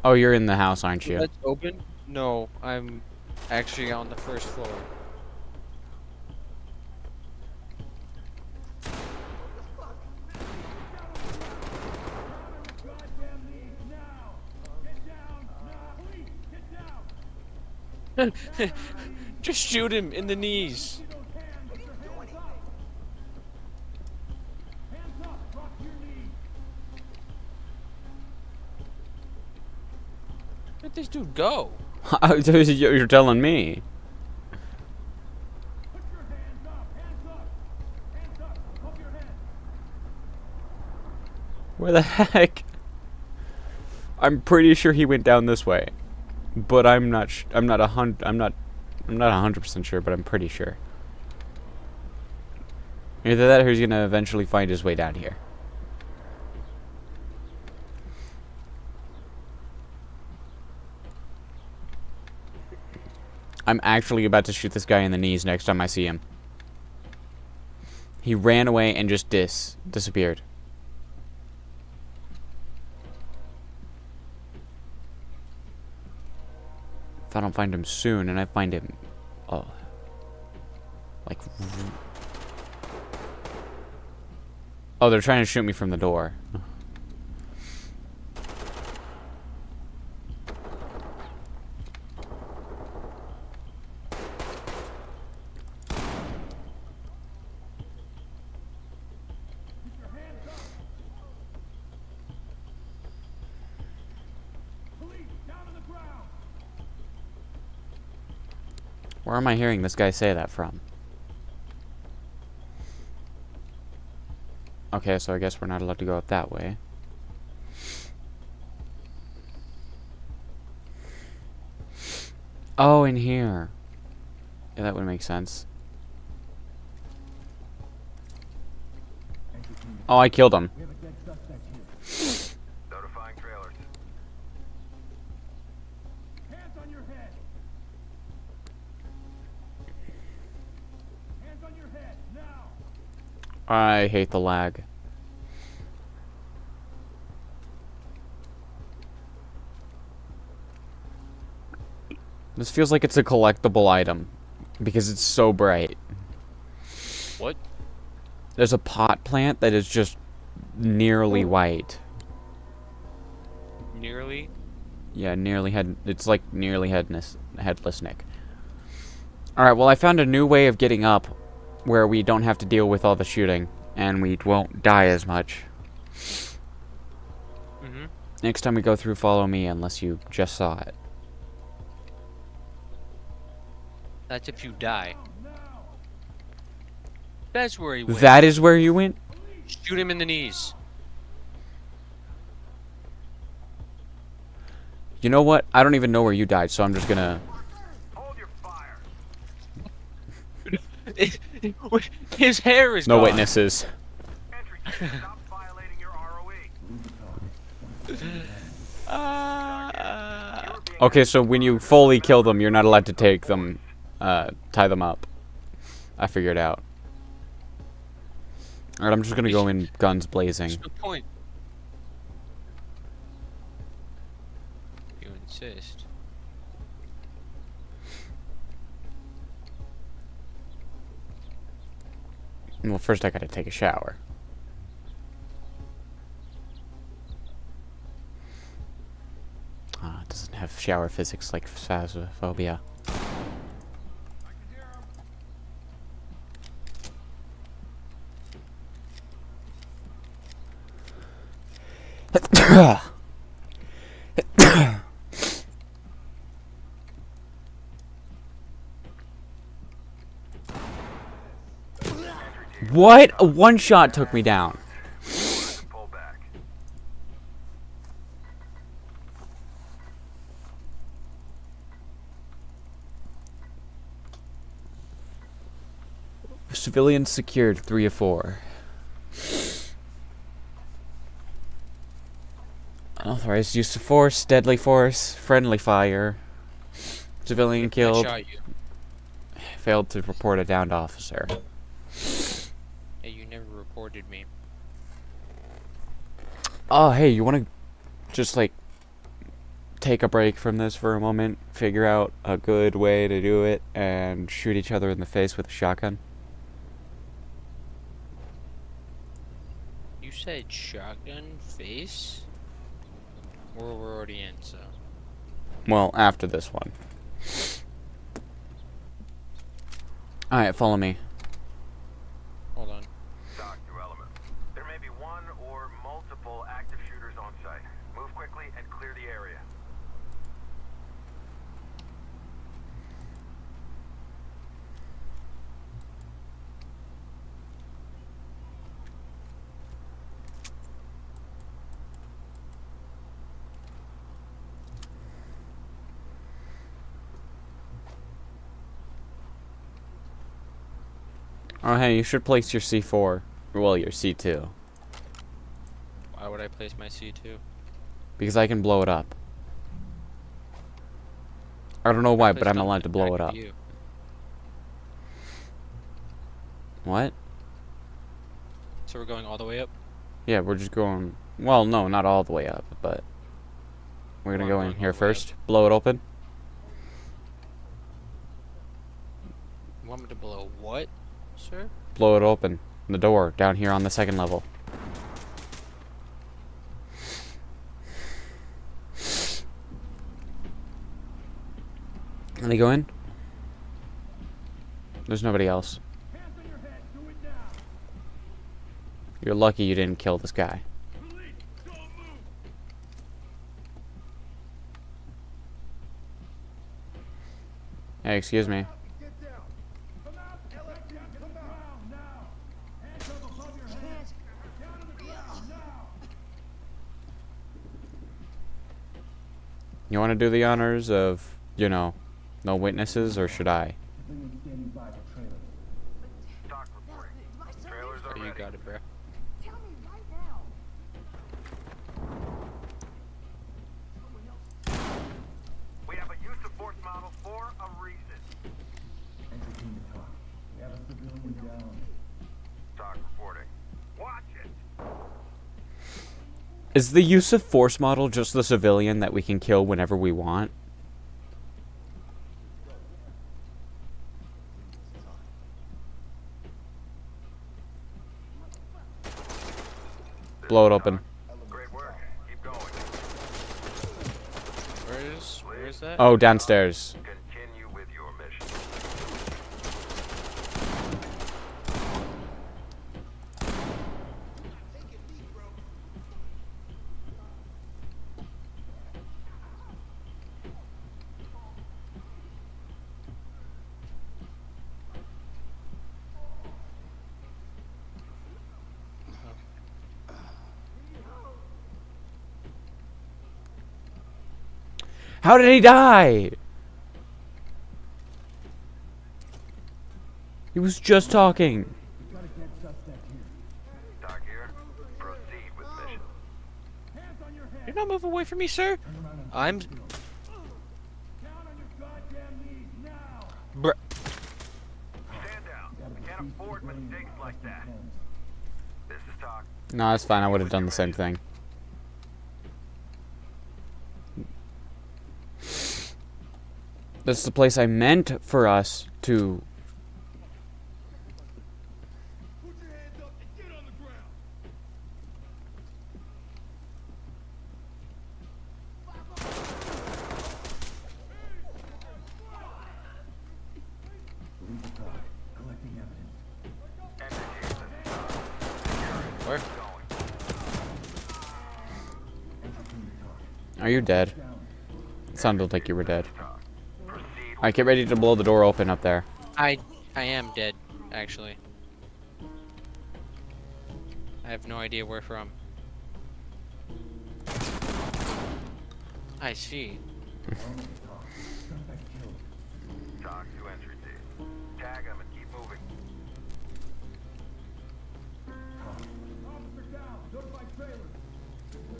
Oh, you're in the house, aren't you? Let's open? No, I'm actually on the first floor. Just shoot him in the knees. Where'd this dude go? You're telling me. Where the heck? I'm pretty sure he went down this way, but I'm not. I'm not 100% sure, but I'm pretty sure. Either that, or he's gonna eventually find his way down here. I'm actually about to shoot this guy in the knees next time I see him. He ran away and just disappeared. If I don't find him soon, and I find him, oh, like, oh, they're trying to shoot me from the door. Where am I hearing this guy say that from? Okay, so I guess we're not allowed to go out that way. Oh, in here. Yeah, that would make sense. Oh, I killed him. We have a dead suspect here. Notifying trailers. Hands on your head. Hands on your head, now. I hate the lag. This feels like it's a collectible item because it's so bright. What? There's a pot plant that is just nearly white. Nearly? Yeah, it's like nearly headless Nick. Alright, well I found a new way of getting up where we don't have to deal with all the shooting and we won't die as much. Mm-hmm. Next time we go through, follow me unless you just saw it. That's if you die. That's where he went. That is where you went? Shoot him in the knees. You know what? I don't even know where you died, so I'm just gonna... Hold your fire. His hair is No gone. witnesses. Entry team, stop violating your ROE. Okay, so when you fully kill them, you're not allowed to take them, tie them up. I figured out. Alright, I'm just gonna go in guns blazing. What's the point? You insist. Well, first I gotta take a shower. It doesn't have shower physics like phasmophobia. What? One shot took me down. Pull back. Civilians secured, 3 of 4. Unauthorized use of force, deadly force, friendly fire. Civilian I killed. shot you. Failed to report a downed officer. Hey, you never reported me. Oh, hey, you want to just, like, take a break from this for a moment, figure out a good way to do it, and shoot each other in the face with a shotgun? You said shotgun face? We're already in, so. Well, after this one. Alright, follow me. Hold on. Dock to element. There may be one or multiple active shooters on site. Move quickly and clear the area. Oh, hey, you should place your C4. Well, your C2. Why would I place my C2? Because I can blow it up. I don't know why, but Placed I'm on allowed the to blow back it of up. you. What? So we're going all the way up? Yeah, we're just going... Well, no, not all the way up, but... We're gonna Well, go I'm in going here all the way up. first. Blow it open. You want me to blow what, sir? Blow it open. The door, down here on the second level. Can they go in? There's nobody else. Hands on your head. Do it now. You're lucky you didn't kill this guy. Police, don't move. Hey, excuse me. Get down. Come out. Come out now. Hands up above your head. Down to the ground now. You want to do the honors of, you know, no witnesses, or should I? Civilians standing by the trailer. Stock reporting. Trailers are Or you ready. got it, bro. Tell me right now. We have a use of force model for a reason. Entry team to talk. We have a civilian down. Stock reporting. Watch it. Is the use of force model just the civilian that we can kill whenever we want? Blow it open. Great work. Keep going. Where is that? Oh, downstairs. Continue with your mission. How did he die? He was just talking. Gotta get suspect here. Stock here. Proceed with mission. Hands on your head. You're not moving away from me, sir. Turn around and I'm... down on your goddamn knees now. Bruh. Stand down. We can't afford mistakes like that. This is talk. No, that's fine. I would have done the same thing. This is the place I meant for us to... Put your hands up and get on the ground. Lead the talk. Collecting evidence. Entry team, this is talk. Where? Going. Entry team to talk. Are you dead? Down. It sounded like you were dead. Talk. Proceed with Alright, get ready to blow the door open up there. I am dead, actually. I have no idea where from. I see. Suspect killed. talk to entry team. Tag them and keep moving. Officer down. Notify trailers.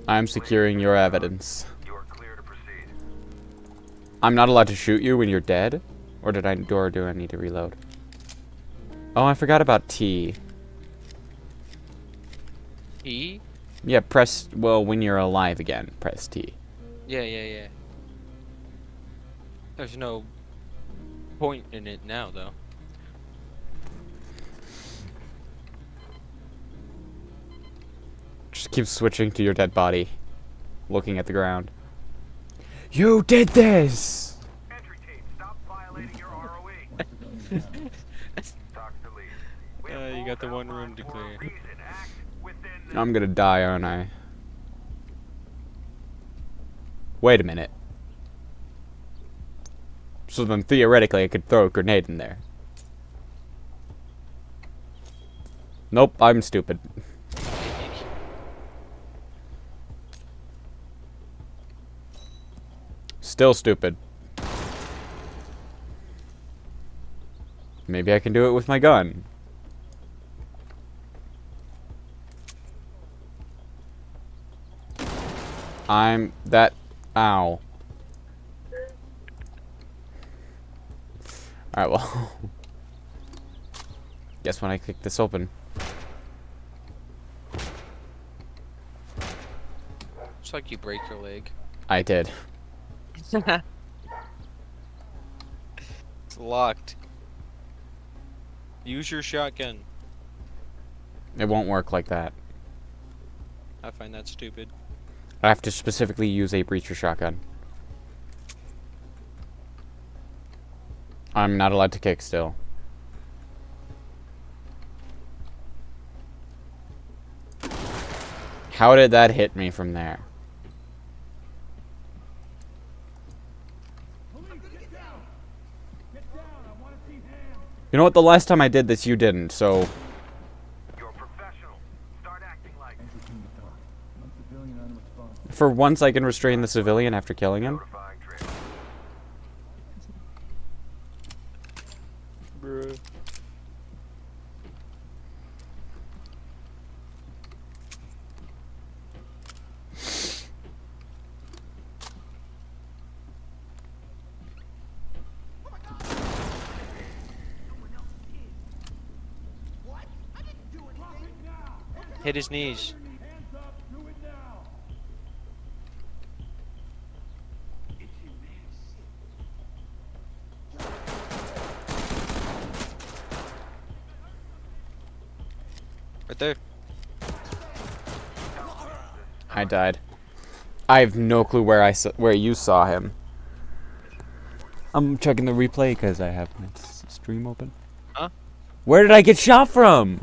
I'm securing your evidence. You are clear to proceed. I'm not allowed to shoot you when you're dead? Or do I need to reload? Oh, I forgot about T. E? Yeah, press, well, when you're alive again, press T. Yeah. There's no point in it now, though. Just keep switching to your dead body. Looking at the ground. You did this! Entry team, stop violating your ROE. Talk to lead. We have You got the rules one room outlined to for a clear. reason. Act within the I'm gonna die, aren't I? Wait a minute. So then theoretically I could throw a grenade in there. Nope, I'm stupid. Still stupid. Maybe I can do it with my gun. I'm that. Ow. Alright, well. Guess when I kick this open. Looks like you break your leg. I did. It's locked. Use your shotgun. It won't work like that. I find that stupid. I have to specifically use a breacher shotgun. I'm not allowed to kick still. How did that hit me from there? Police, get down! Get down, I want to see hands! You know what? The last time I did this, you didn't, so... You're a professional. Start acting like One civilian unresponsive. For once, I can restrain the civilian after killing him. notifying trail. Bruh. Hit his knees. Hands up, do it now! Right there. I died. I have no clue where you saw him. I'm checking the replay because I have my stream open. Huh? Where did I get shot from?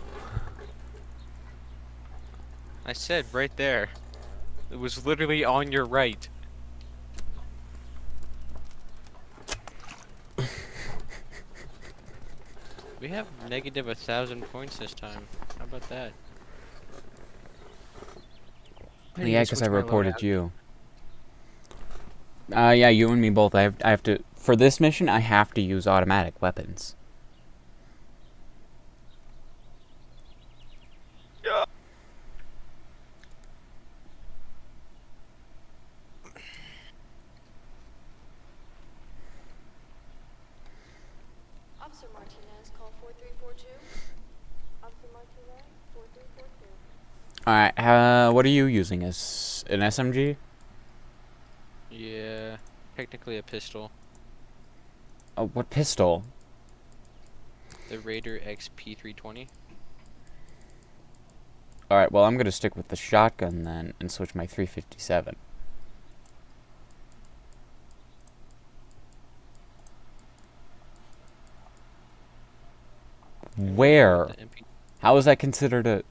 I said right there. It was literally on your right. We have negative 1,000 points this time. How about that? I need Yeah, to because switch I my reported loadout. you. Yeah, you and me both. I have to. For this mission, I have to use automatic weapons. Officer Martinez, call 4342. Officer Martinez, 4342. Alright, what are you using? As an SMG? Yeah, technically a pistol. Oh, what pistol? The Raider XP320. Alright, well, I'm gonna stick with the shotgun then and switch my 357. Where? The MP How is that considered a...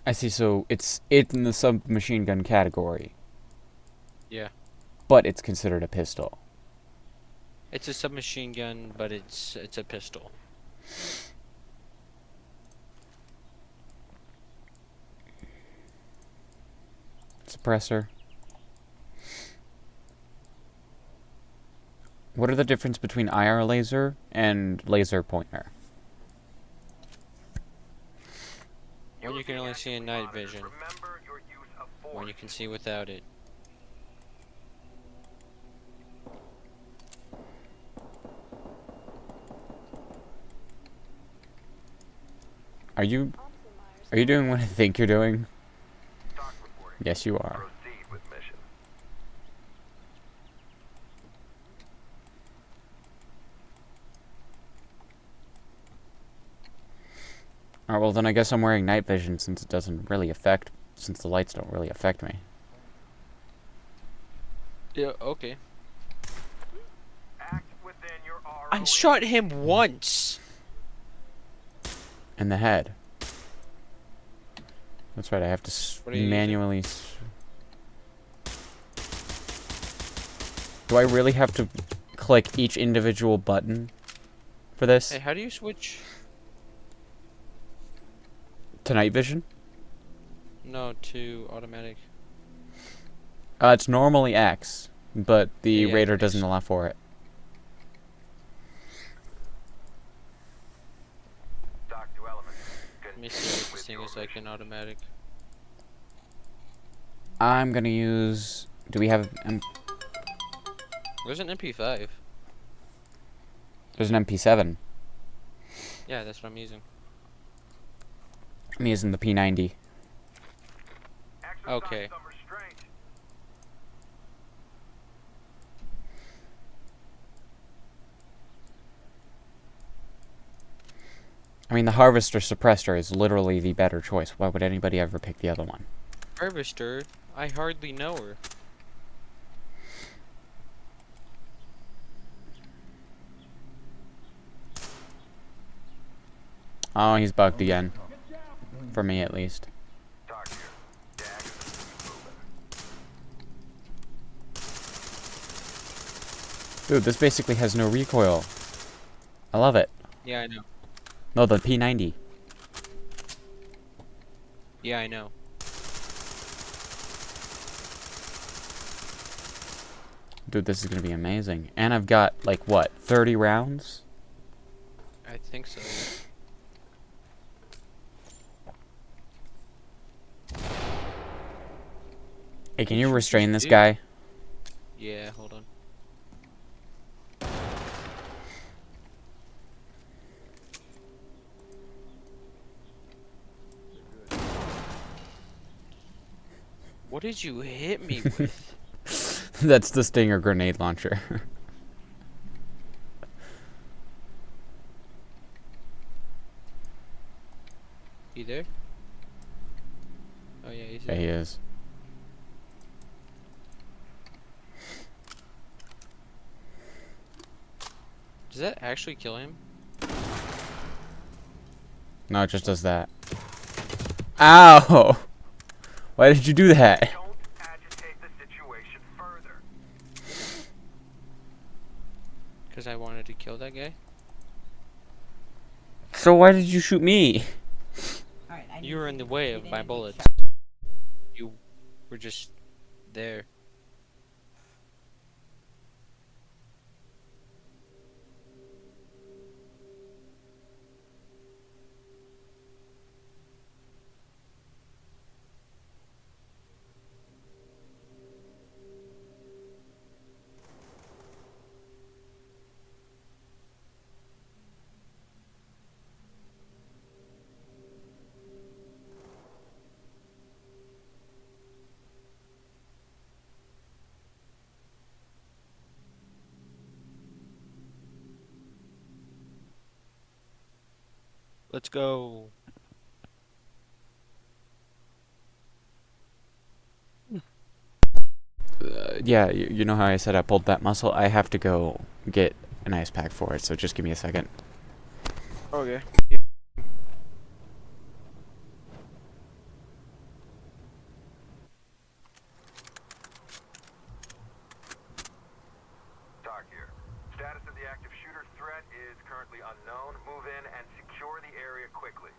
I see, so it's in the submachine gun category, Yeah. but it's considered a pistol. It's a submachine gun, but it's a pistol. Suppressor. What are the difference between IR laser and laser pointer? One you can only see in night vision. Remember your use of force. One you can see without it. Are you Officer Myers, doing what I think you're doing? Stock reporting. Yes, you are. Proceed with mission. Alright, well then I guess I'm wearing night vision since it doesn't really affect, since the lights don't really affect me. Yeah, okay. I shot him once. In the head. That's right, I have to What are you manually... Do I really have to click each individual button for this? Hey, how do you switch? To night vision? No, to automatic. It's normally X, but the Yeah, Raider X. doesn't allow for it. Dock to elements. Let me see if this thing is like an automatic. I'm gonna use... Do we have... There's an MP5. There's an MP7. Yeah, that's what I'm using. I'm using the P90. Exercise Okay. some restraint. I mean, the Harvester Suppressor is literally the better choice. Why would anybody ever pick the other one? Harvester? I hardly know her. Oh, he's bugged again. For me, at least. Dock here. Jag is moving. Dude, this basically has no recoil. I love it. Yeah, I know. No, the P90. Yeah, I know. Dude, this is gonna be amazing. And I've got, like, what, 30 rounds? I think so. Hey, can you restrain this Dude. guy? Yeah, hold on. What did you hit me with? That's the Stinger grenade launcher. You there? Oh yeah, he's Yeah, there. he is. Does that actually kill him? No, it just does that. Ow! Why did you do that? Don't agitate the situation further. Because I wanted to kill that guy? So why did you shoot me? Alright, I You need were to in the way get of in my and get bullets. shot. You were just there. Let's go. Yeah, you know how I said I pulled that muscle? I have to go get an ice pack for it, so just give me a second. Okay. Dock here. Status of the active shooter threat is currently unknown. Move in and secure the area quickly.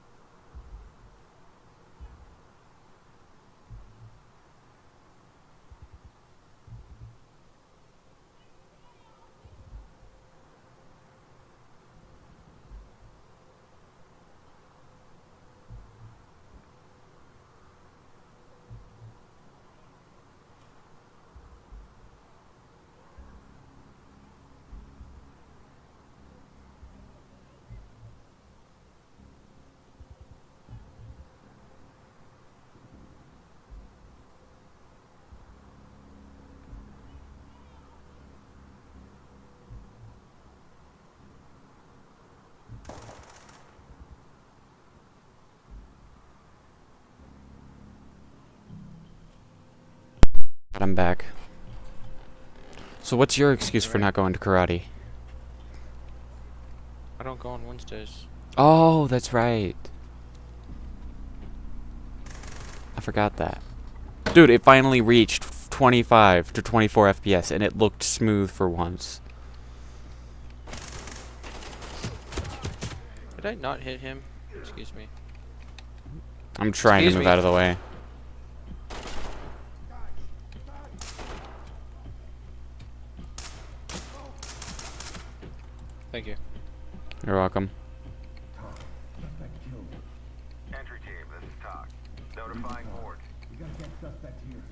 I'm back. So what's your excuse for not going to karate? don't go on Wednesdays. Oh, that's right. I forgot that. Dude, it finally reached 25 to 24 FPS, and it looked smooth for once. Did I not hit him? Excuse me. I'm trying Excuse to move me. out of the way. Thank you. You're welcome. Suspect killed. Entry team, this is Talk. Notifying board. We gotta get suspect here.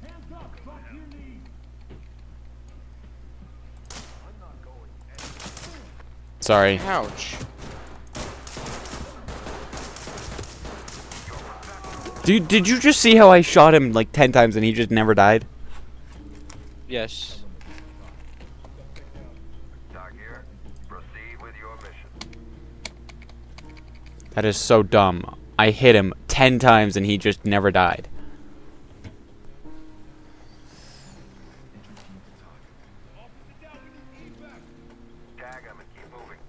Hands up! Drop to your knees! Sorry. Ouch. Dude, did you just see how I shot him like 10 times and he just never died? Yes. Talk here. Proceed with your mission. That is so dumb. I hit him 10 times and he just never died. Tag him and keep moving.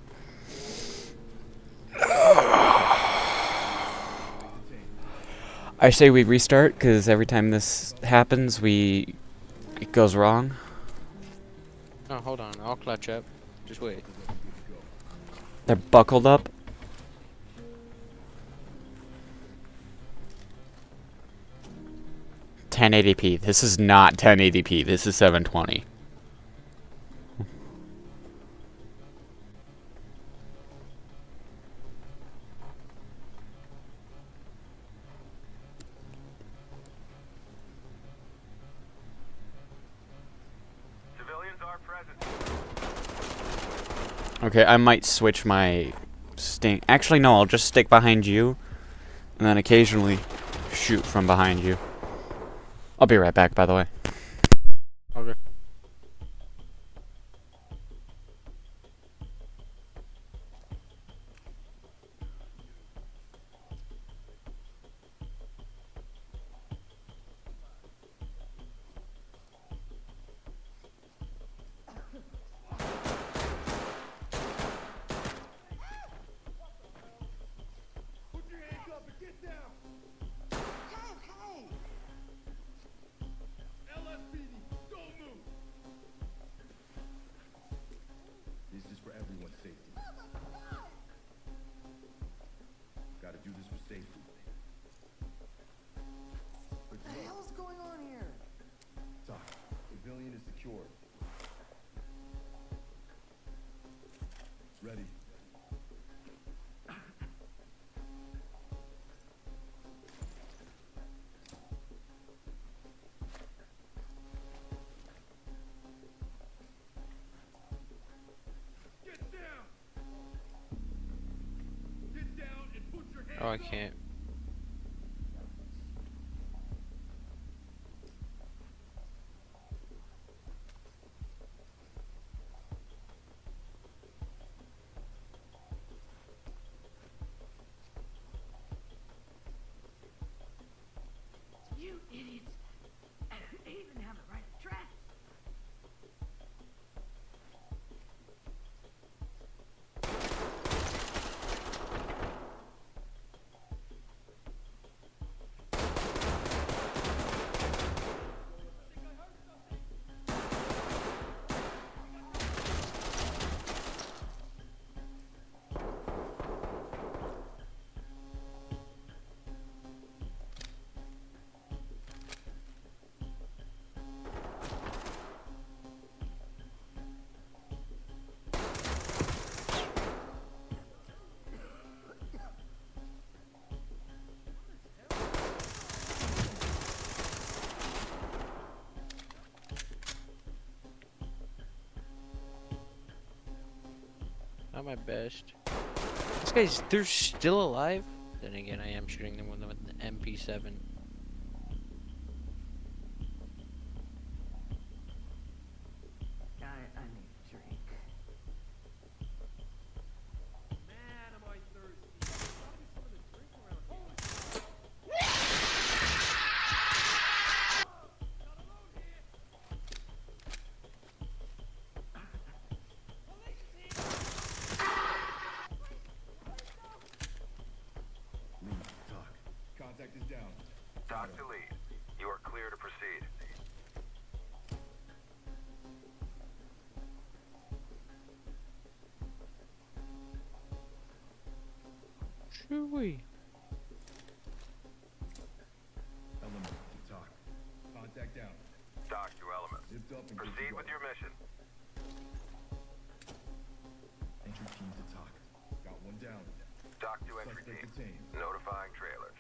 I say we restart because every time this happens, it goes wrong. No, hold on. I'll clutch up. Just wait. They're buckled up. .1080p. This is not 1080p. This is 720. Civilians are present. Okay, I might switch my sting. Actually, no, I'll just stick behind you, and then occasionally shoot from behind you. I'll be right back, by the way. Okay. Put your hands up and get down! LSPD, don't move! This is for everyone's safety. Gotta do this for safety. What the hell's going on here? Talk. Civilian is secured. Ready. Get down! Get down and put your hands Oh, I up! can't. You idiots! They even have the right address! Not my best. These guys, they're still alive? Then again, I am shooting them with an MP7. I need a drink. Man, am I thirsty. Gotta be something to drink around here. Not alone here. Police is here. Shoo-wee. Element to talk. Contact down. Doc to Element. Zipped up and good to Proceed go. with your mission. Entry team to talk. Got one down. Doc to entry Suspect team. detained. Notifying trailers.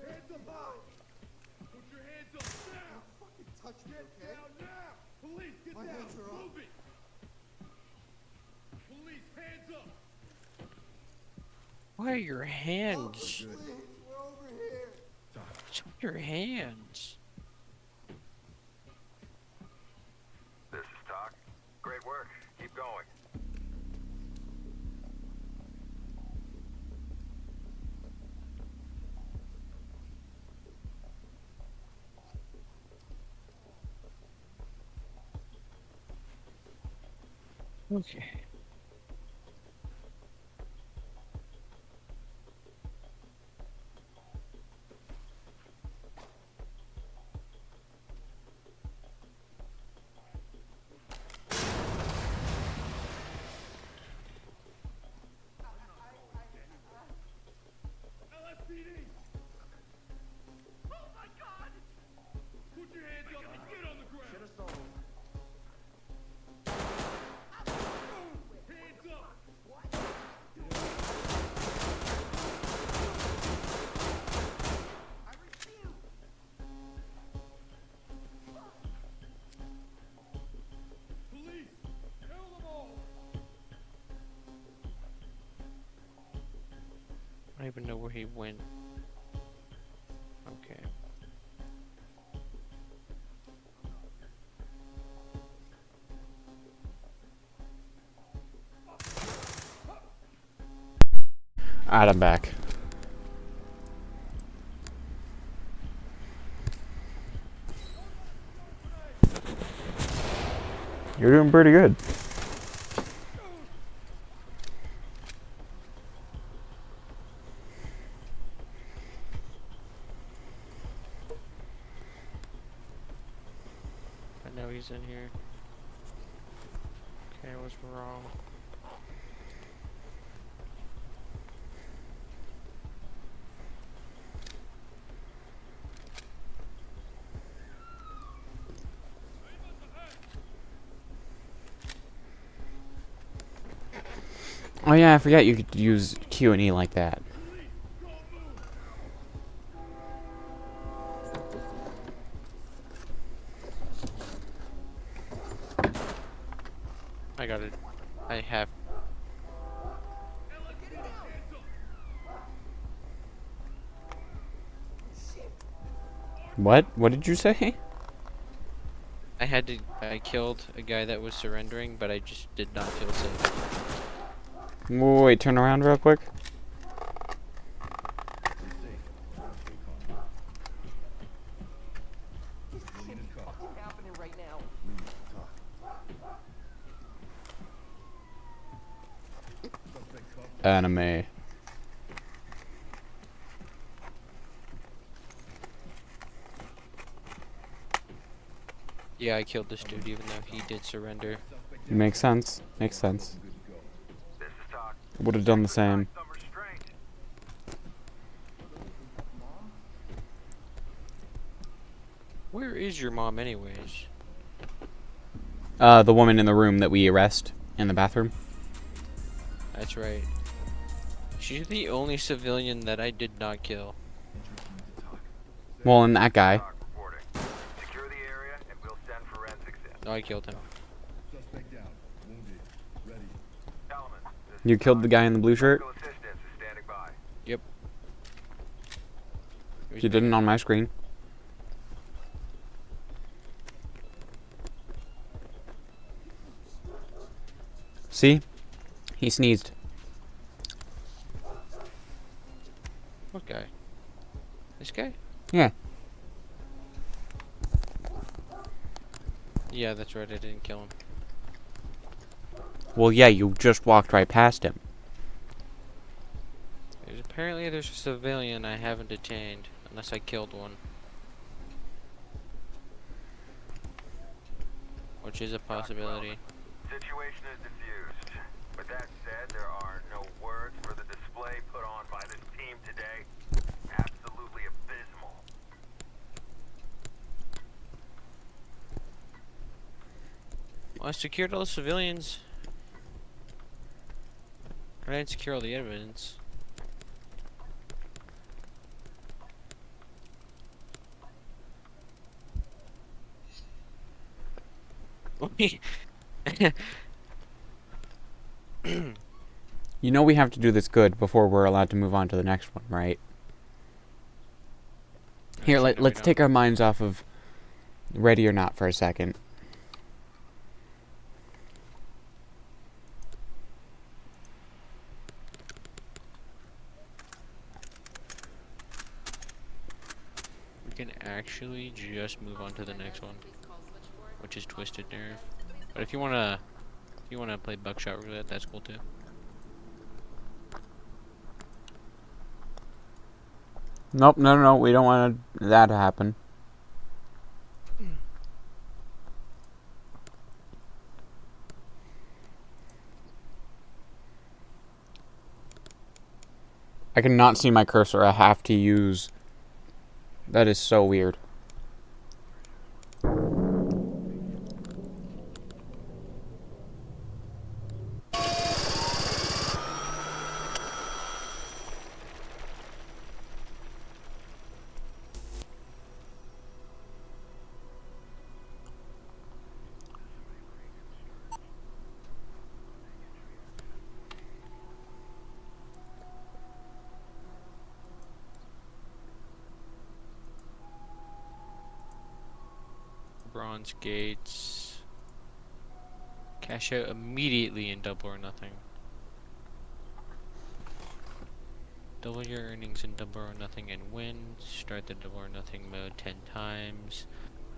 Hands up high! Put your hands up now! Fucking touch me, okay? Down now! Police, get down! Hands are Move it! Police, hands up! Why are your hands? Please, we're over here! What's with your hands? This is Doc. Great work. Keep going. Okay. LSPD! Oh my God! Put your hands up and get on the ground! Shit us all. Hands up! I refuse! Police! Kill them all! I don't even know where he went. Okay. Alright, I'm back. You're doing pretty good. I know he's in here. Okay, I was wrong. Oh yeah, I forgot you could use Q and E like that. I got it. I have. What? What did you say? I had to. I killed a guy that was surrendering, but I just did not feel safe. Wait, turn around real quick. Happening right now. Anime. Yeah, I killed this dude even though he did surrender. Makes sense. Makes sense. This is Doc. Would have done the same. Some restraint. Where is your mom anyways? The woman in the room that we arrest in the bathroom. That's right. She's the only civilian that I did not kill. Well, and that guy. Doc reporting. Secure the area and we'll send forensics in. No, I killed him. Suspect down. Wounded. Ready. Element. This You is killed the Doc. guy in the blue shirt? Medical assistance is standing by. Yep. You didn't on my screen. See? He sneezed. Yeah. Yeah, that's right. I didn't kill him. Well, yeah, you just walked right past him. Apparently, there's a civilian I haven't detained, unless I killed one. Which is a possibility. Situation is diffused. With that said, there are no words for the display put on by this team today. Absolutely abysmal. Well, I secured all the civilians. I didn't secure all the evidence. You know we have to do this good before we're allowed to move on to the next one, right? Here, Actually, no, we let's don't. take our minds off of Ready or Not for a second. We can actually just move on to the next one, which is Twisted Nerve. But if you wanna play Buckshot Roulette, that's cool too. Nope, no, we don't want that to happen. I cannot see my cursor. I have to use... That is so weird. Bronze Gates. Cash out immediately in Double or Nothing. Double your earnings in Double or Nothing and win. Start the Double or Nothing mode 10 times.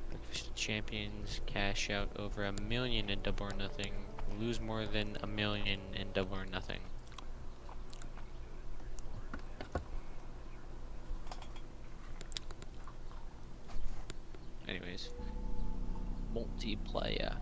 Breakfast of Champions. Cash out over $1 million in Double or Nothing. Lose more than $1 million in Double or Nothing. Anyways. Multiplayer.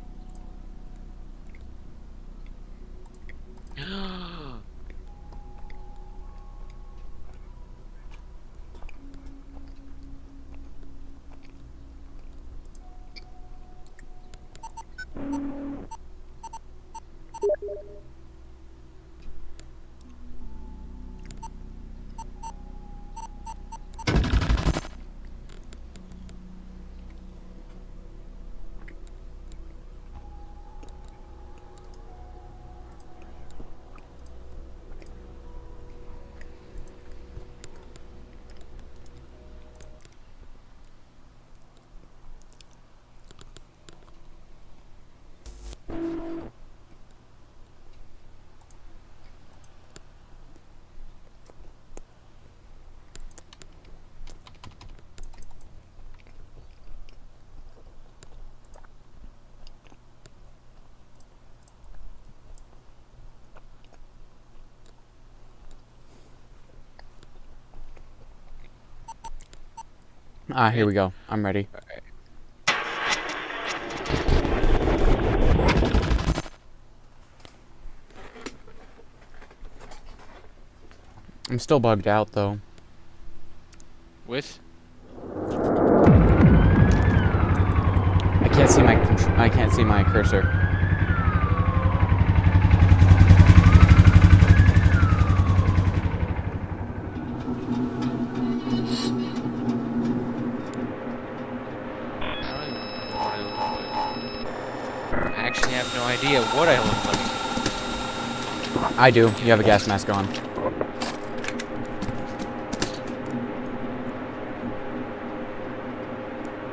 Ah, here we go. I'm ready. I'm still bugged out, though. With? I can't see my cursor. I actually have no idea what I look like. I do. You have a gas mask on.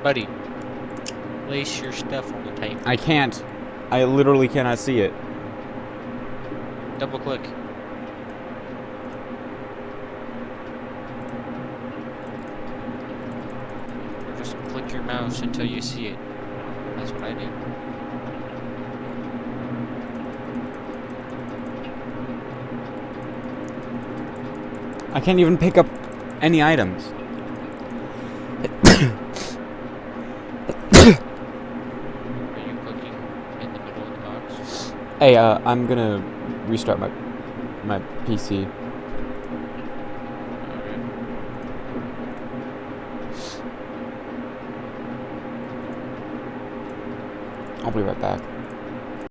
Buddy, place your stuff on the table. I can't. I literally cannot see it. Double click. house until you see it. That's what I do. I can't even pick up any items. Are you cooking in the middle of the box? Hey, I'm gonna restart my PC. Alright. I'll be right back.